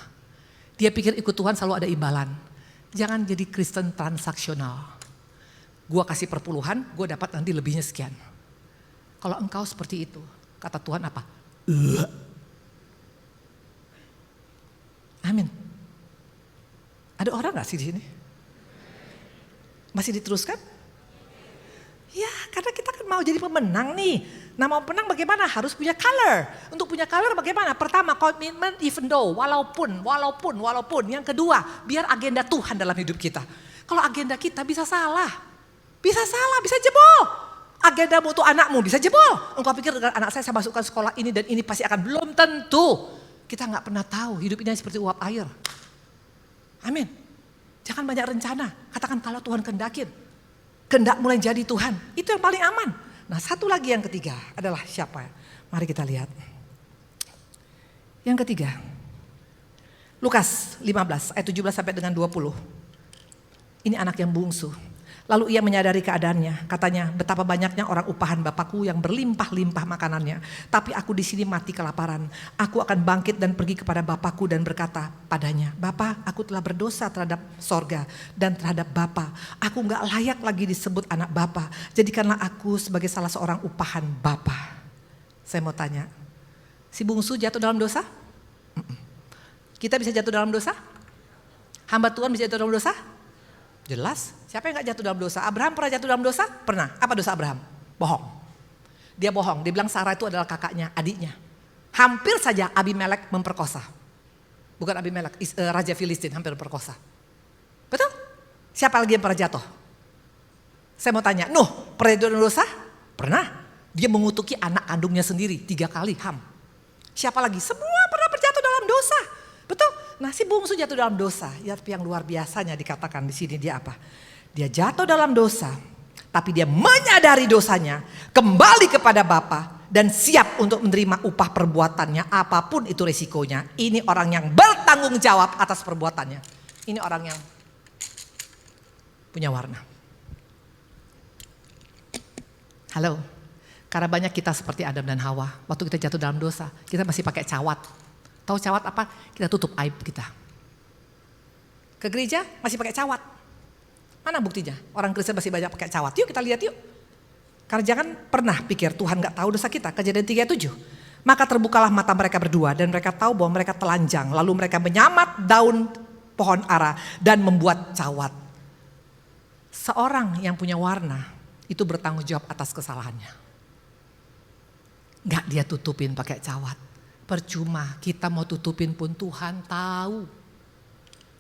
Dia pikir ikut Tuhan selalu ada imbalan. Jangan jadi Kristen transaksional. Gua kasih perpuluhan, gua dapat nanti lebihnya sekian. Kalau engkau seperti itu, kata Tuhan apa? Amin. Ada orang gak sih di sini? Masih diteruskan? Ya, karena kita kan mau jadi pemenang nih. Nah, mau menang bagaimana? Harus punya color. Untuk punya color bagaimana? Pertama, commitment even though, walaupun. Yang kedua, biar agenda Tuhan dalam hidup kita. Kalau agenda kita bisa salah, bisa jebol. Agendamu untuk anakmu bisa jebol. Engkau pikir dengan anak saya masukkan sekolah ini dan ini pasti akan, belum tentu. Kita gak pernah tahu, hidup ini seperti uap air. Amin. Jangan banyak rencana. Katakan kalau Tuhan kendakin. Kendak mulai jadi Tuhan. Itu yang paling aman. Nah, satu lagi yang ketiga adalah siapa? Mari kita lihat. Yang ketiga. Lukas 15 ayat 17 sampai dengan 20. Ini anak yang bungsu. Lalu ia menyadari keadaannya. Katanya, betapa banyaknya orang upahan Bapakku yang berlimpah-limpah makanannya. Tapi aku di sini mati kelaparan. Aku akan bangkit dan pergi kepada Bapakku dan berkata padanya, Bapa, aku telah berdosa terhadap sorga dan terhadap Bapa. Aku gak layak lagi disebut anak Bapa. Jadikanlah aku sebagai salah seorang upahan Bapa. Saya mau tanya, si bungsu jatuh dalam dosa? Kita bisa jatuh dalam dosa? Hamba Tuhan bisa jatuh dalam dosa? Jelas. Siapa yang gak jatuh dalam dosa? Abraham pernah jatuh dalam dosa? Pernah. Apa dosa Abraham? Bohong. Dia bohong. Dia bilang Sarah itu adalah kakaknya, adiknya. Hampir saja Abimelek memperkosa. Bukan Abimelek, Raja Filistin hampir memperkosa. Betul? Siapa lagi yang pernah jatuh? Saya mau tanya, Nuh pernah jatuh dalam dosa? Pernah. Dia mengutuki anak kandungnya sendiri 3 kali, Ham. Siapa lagi? Semua pernah berjatuh dalam dosa. Betul? Nah, si bungsu jatuh dalam dosa. Ya, tapi yang luar biasanya dikatakan di sini dia apa? Dia jatuh dalam dosa, tapi dia menyadari dosanya, kembali kepada Bapa dan siap untuk menerima upah perbuatannya, apapun itu resikonya. Ini orang yang bertanggung jawab atas perbuatannya. Ini orang yang punya warna. Halo, karena banyak kita seperti Adam dan Hawa. Waktu kita jatuh dalam dosa, kita masih pakai cawat. Tahu cawat apa? Kita tutup aib kita. Ke gereja masih pakai cawat. Mana buktinya? Orang Kristen masih banyak pakai cawat. Yuk kita lihat yuk. Karena jangan pernah pikir Tuhan gak tahu dosa kita. Kejadian 3:7. Maka terbukalah mata mereka berdua dan mereka tahu bahwa mereka telanjang. Lalu mereka menyamat daun pohon ara dan membuat cawat. Seorang yang punya warna itu bertanggung jawab atas kesalahannya. Gak dia tutupin pakai cawat. Percuma, kita mau tutupin pun Tuhan tahu.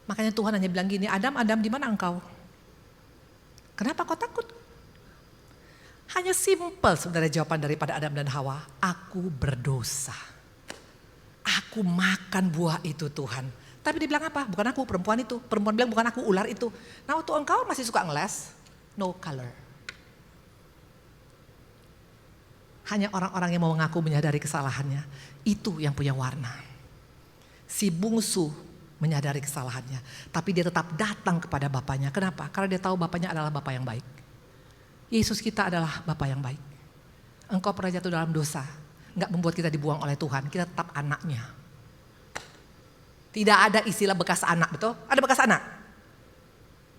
Makanya Tuhan hanya bilang gini, Adam, di mana engkau? Kenapa kau takut? Hanya simple sebenarnya jawaban daripada Adam dan Hawa. Aku berdosa. Aku makan buah itu Tuhan. Tapi dia bilang apa? Bukan aku, perempuan itu. Perempuan bilang bukan aku, ular itu. Nah waktu engkau masih suka ngeles, no color. Hanya orang-orang yang mau mengaku menyadari kesalahannya. Itu yang punya warna. Si bungsu menyadari kesalahannya. Tapi dia tetap datang kepada bapaknya. Kenapa? Karena dia tahu bapaknya adalah bapak yang baik. Yesus kita adalah bapak yang baik. Engkau pernah jatuh dalam dosa. Enggak membuat kita dibuang oleh Tuhan. Kita tetap anaknya. Tidak ada istilah bekas anak, betul? Ada bekas anak?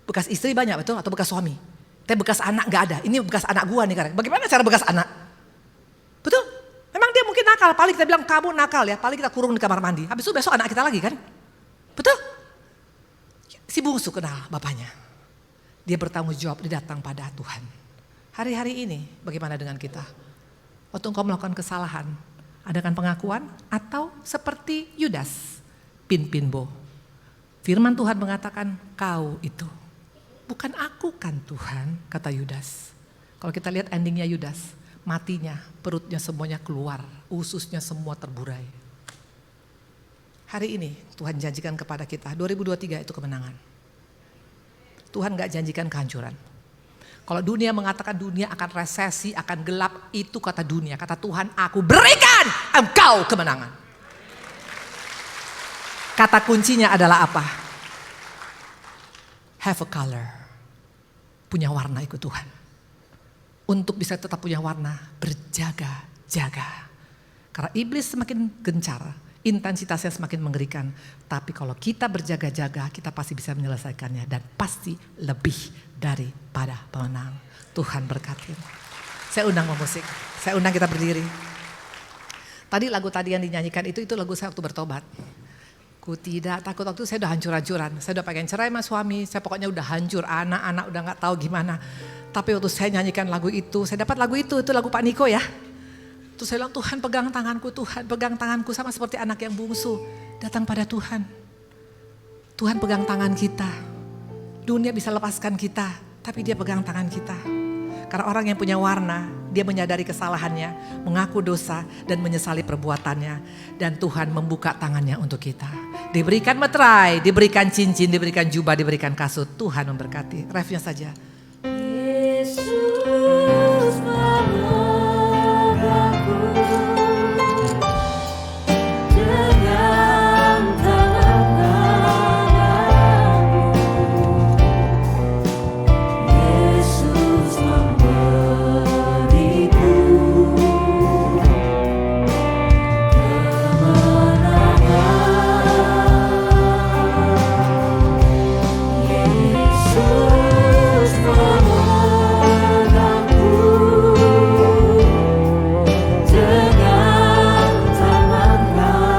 Bekas istri banyak, betul? Atau bekas suami? Tapi bekas anak enggak ada. Ini bekas anak gua nih. Bagaimana cara bekas anak? Betul? Memang dia mungkin nakal. Paling kita bilang kamu nakal ya. Paling kita kurung di kamar mandi. Habis itu besok anak kita lagi kan? Betul? Si bungsu kenal bapaknya. Dia bertanggung jawab, dia datang pada Tuhan. Hari-hari ini bagaimana dengan kita? Waktu engkau melakukan kesalahan, adakan pengakuan atau seperti Yudas bin Pinbo. Firman Tuhan mengatakan kau itu. Bukan aku kan Tuhan, kata Yudas. Kalau kita lihat endingnya Yudas, matinya, perutnya semuanya keluar, ususnya semua terburai. Hari ini Tuhan janjikan kepada kita, 2023 itu kemenangan. Tuhan gak janjikan kehancuran. Kalau dunia mengatakan dunia akan resesi, akan gelap, itu kata dunia. Kata Tuhan, aku berikan engkau kemenangan. Kata kuncinya adalah apa? Have a color. Punya warna ikut Tuhan. Untuk bisa tetap punya warna, berjaga-jaga. Karena iblis semakin gencar, intensitasnya semakin mengerikan. Tapi kalau kita berjaga-jaga, kita pasti bisa menyelesaikannya dan pasti lebih daripada pemenang. Tuhan berkati. Saya undang pemusik, saya undang kita berdiri. Tadi lagu tadi yang dinyanyikan itu lagu saya waktu bertobat. Ku tidak takut, waktu saya udah hancur-hancuran. Saya udah pengen cerai sama suami, saya pokoknya udah hancur, anak-anak udah gak tahu gimana. Tapi waktu saya nyanyikan lagu itu, saya dapat lagu itu lagu Pak Niko ya. Terus saya bilang, Tuhan pegang tanganku, Tuhan pegang tanganku, sama seperti anak yang bungsu. Datang pada Tuhan. Tuhan pegang tangan kita. Dunia bisa lepaskan kita, tapi dia pegang tangan kita. Karena orang yang punya warna, dia menyadari kesalahannya, mengaku dosa dan menyesali perbuatannya. Dan Tuhan membuka tangannya untuk kita. Diberikan meterai, diberikan cincin, diberikan jubah, diberikan kasut. Tuhan memberkati. Refnya saja. Yesus memegangku dengan tangan kananmu. Yesus memberiku kemenangan. Yesus memegangku dengan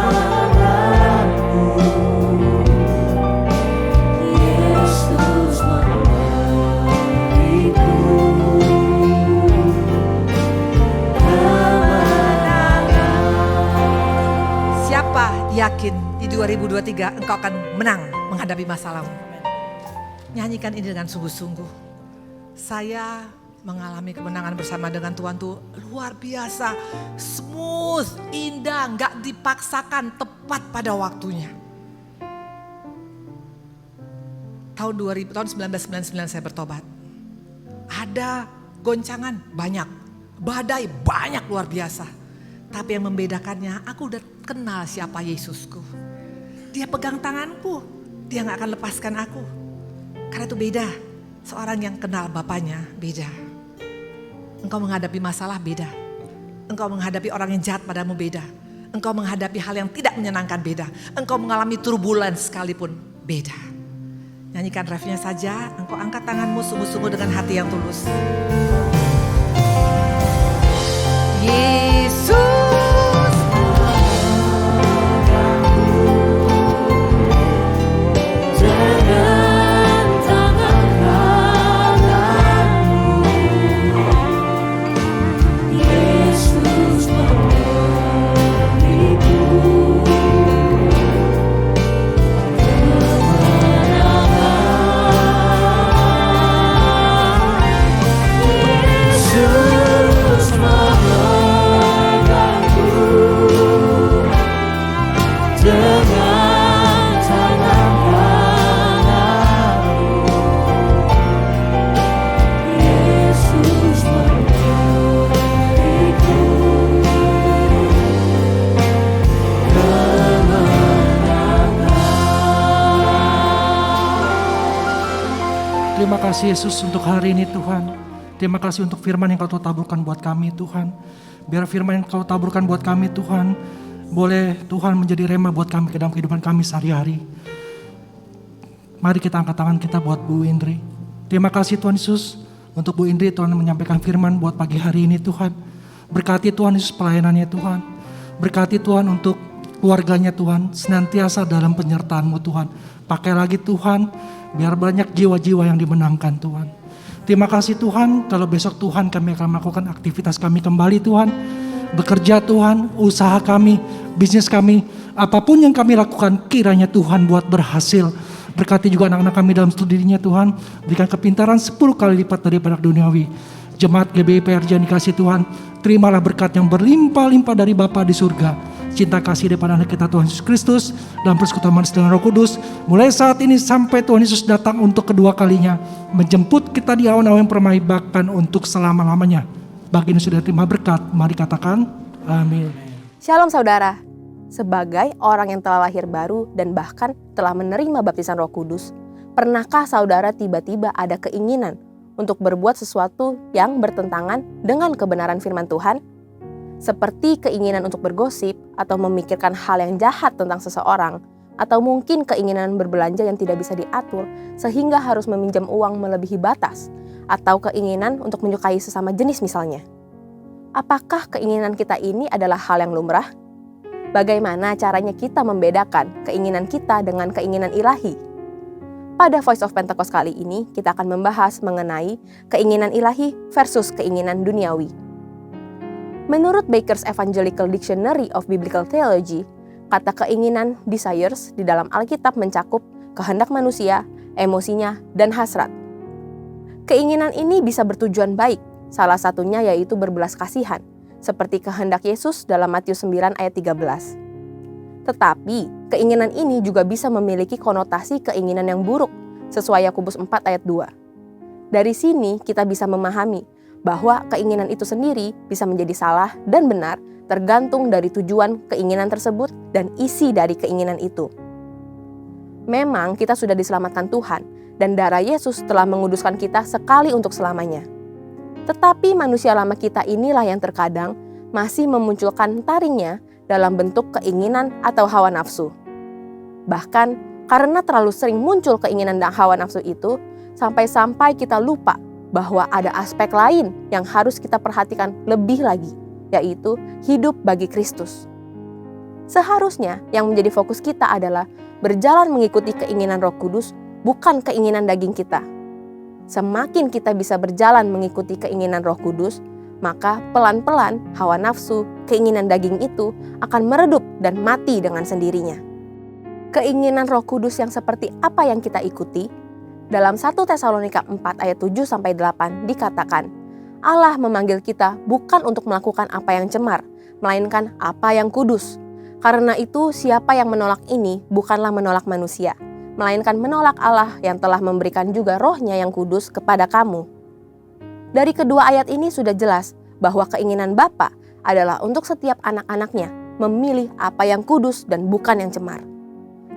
tangan kananmu. Yesus memberiku kemenangan. Siapa yakin di 2023 engkau akan menang menghadapi masalahmu? Nyanyikan ini dengan sungguh-sungguh. Saya mengalami kemenangan bersama dengan Tuhan tuh luar biasa. Smooth, indah, gak dipaksakan, tepat pada waktunya. Tahun 1999 saya bertobat. Ada goncangan banyak, badai banyak luar biasa. Tapi yang membedakannya, aku udah kenal siapa Yesusku. Dia pegang tanganku, dia gak akan lepaskan aku. Karena itu beda, seorang yang kenal Bapaknya beda. Engkau menghadapi masalah beda. Engkau menghadapi orang yang jahat padamu beda. Engkau menghadapi hal yang tidak menyenangkan beda. Engkau mengalami turbulence sekalipun beda. Nyanyikan refnya saja, engkau angkat tanganmu sungguh-sungguh dengan hati yang tulus. Yesus Dengan tangan kananmu. Yesus memberiku Yesus memegangku dengan tangan kananmu. Yesus memberiku Terima kasih Yesus untuk hari ini Tuhan. Terima kasih untuk firman yang kau taburkan buat kami Tuhan. Biar firman yang kau taburkan buat kami Tuhan, boleh Tuhan menjadi rema buat kami ke dalam kehidupan kami sehari-hari. Mari kita angkat tangan kita buat Bu Indri. Terima kasih Tuhan Yesus untuk Bu Indri, Tuhan menyampaikan firman buat pagi hari ini Tuhan. Berkati Tuhan Yesus pelayanannya Tuhan. Berkati Tuhan untuk keluarganya Tuhan, senantiasa dalam penyertaan-Mu Tuhan. Pakai lagi Tuhan, biar banyak jiwa-jiwa yang dimenangkan Tuhan. Terima kasih Tuhan, kalau besok Tuhan kami akan melakukan aktivitas kami kembali Tuhan. Bekerja Tuhan, usaha kami, bisnis kami, apapun yang kami lakukan kiranya Tuhan buat berhasil. Berkati juga anak-anak kami dalam studinya Tuhan, berikan kepintaran 10 kali lipat daripada duniawi. Jemaat GBI PRJ yang dikasih Tuhan, terimalah berkat yang berlimpah-limpah dari Bapa di surga. Cinta kasih daripada anak kita Tuhan Yesus Kristus dalam persekutuan dengan Roh Kudus, mulai saat ini sampai Tuhan Yesus datang untuk kedua kalinya, menjemput kita di awan-awan yang permai bahkan untuk selama-lamanya. Bagi yang sudah terima berkat, mari katakan amin. Shalom saudara, sebagai orang yang telah lahir baru dan bahkan telah menerima baptisan Roh Kudus, pernahkah saudara tiba-tiba ada keinginan untuk berbuat sesuatu yang bertentangan dengan kebenaran firman Tuhan? seperti keinginan untuk bergosip atau memikirkan hal yang jahat tentang seseorang, atau mungkin keinginan berbelanja yang tidak bisa diatur sehingga harus meminjam uang melebihi batas, atau keinginan untuk menyukai sesama jenis misalnya. Apakah keinginan kita ini adalah hal yang lumrah? Bagaimana caranya kita membedakan keinginan kita dengan keinginan ilahi? Pada Voice of Pentecost kali ini, kita akan membahas mengenai keinginan ilahi versus keinginan duniawi. Menurut Baker's Evangelical Dictionary of Biblical Theology, kata keinginan desires di dalam Alkitab mencakup kehendak manusia, emosinya, dan hasrat. Keinginan ini bisa bertujuan baik, salah satunya yaitu berbelas kasihan, seperti kehendak Yesus dalam Matius 9 ayat 13. Tetapi, keinginan ini juga bisa memiliki konotasi keinginan yang buruk, sesuai Yakobus 4 ayat 2. Dari sini kita bisa memahami bahwa keinginan itu sendiri bisa menjadi salah dan benar tergantung dari tujuan keinginan tersebut dan isi dari keinginan itu. Memang kita sudah diselamatkan Tuhan, dan darah Yesus telah menguduskan kita sekali untuk selamanya. Tetapi manusia lama kita inilah yang terkadang masih memunculkan taringnya dalam bentuk keinginan atau hawa nafsu. Bahkan karena terlalu sering muncul keinginan dan hawa nafsu itu, sampai-sampai kita lupa bahwa ada aspek lain yang harus kita perhatikan lebih lagi, yaitu hidup bagi Kristus. Seharusnya yang menjadi fokus kita adalah berjalan mengikuti keinginan Roh Kudus, bukan keinginan daging kita. Semakin kita bisa berjalan mengikuti keinginan Roh Kudus, maka pelan-pelan hawa nafsu, keinginan daging itu akan meredup dan mati dengan sendirinya. Keinginan Roh Kudus yang seperti apa yang kita ikuti? Dalam 1 Tesalonika 4 ayat 7-8 dikatakan, Allah memanggil kita bukan untuk melakukan apa yang cemar, melainkan apa yang kudus. Karena itu siapa yang menolak ini bukanlah menolak manusia, melainkan menolak Allah yang telah memberikan juga Roh-Nya yang kudus kepada kamu. Dari kedua ayat ini sudah jelas bahwa keinginan Bapa adalah untuk setiap anak-anaknya memilih apa yang kudus dan bukan yang cemar.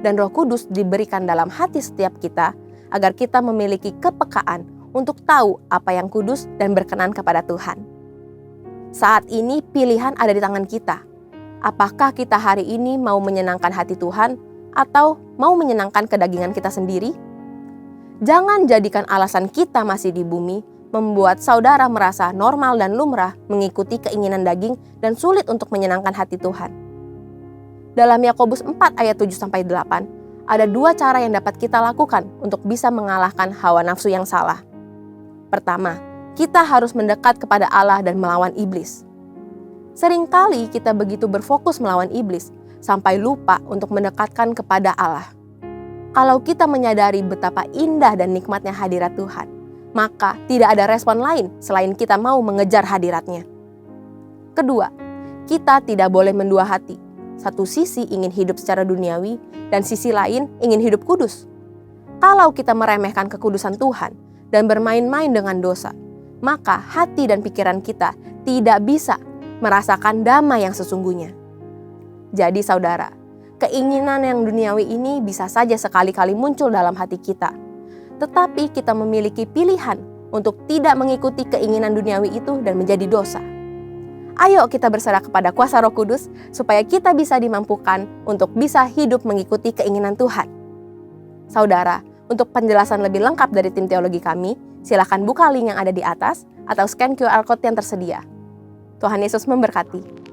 Dan Roh Kudus diberikan dalam hati setiap kita agar kita memiliki kepekaan untuk tahu apa yang kudus dan berkenan kepada Tuhan. Saat ini pilihan ada di tangan kita. Apakah kita hari ini mau menyenangkan hati Tuhan atau mau menyenangkan kedagingan kita sendiri? Jangan jadikan alasan kita masih di bumi membuat saudara merasa normal dan lumrah mengikuti keinginan daging dan sulit untuk menyenangkan hati Tuhan. Dalam Yakobus 4 ayat 7-8, ada dua cara yang dapat kita lakukan untuk bisa mengalahkan hawa nafsu yang salah. Pertama, kita harus mendekat kepada Allah dan melawan iblis. Seringkali kita begitu berfokus melawan iblis, sampai lupa untuk mendekatkan kepada Allah. Kalau kita menyadari betapa indah dan nikmatnya hadirat Tuhan, maka tidak ada respon lain selain kita mau mengejar hadiratnya. Kedua, kita tidak boleh mendua hati. Satu sisi ingin hidup secara duniawi, dan sisi lain ingin hidup kudus. Kalau kita meremehkan kekudusan Tuhan dan bermain-main dengan dosa, maka hati dan pikiran kita tidak bisa merasakan damai yang sesungguhnya. Jadi saudara, keinginan yang duniawi ini bisa saja sekali-kali muncul dalam hati kita. Tetapi kita memiliki pilihan untuk tidak mengikuti keinginan duniawi itu dan menjadi dosa. Ayo kita berserah kepada kuasa Roh Kudus supaya kita bisa dimampukan untuk bisa hidup mengikuti keinginan Tuhan. Saudara, untuk penjelasan lebih lengkap dari tim teologi kami, silakan buka link yang ada di atas atau scan QR Code yang tersedia. Tuhan Yesus memberkati.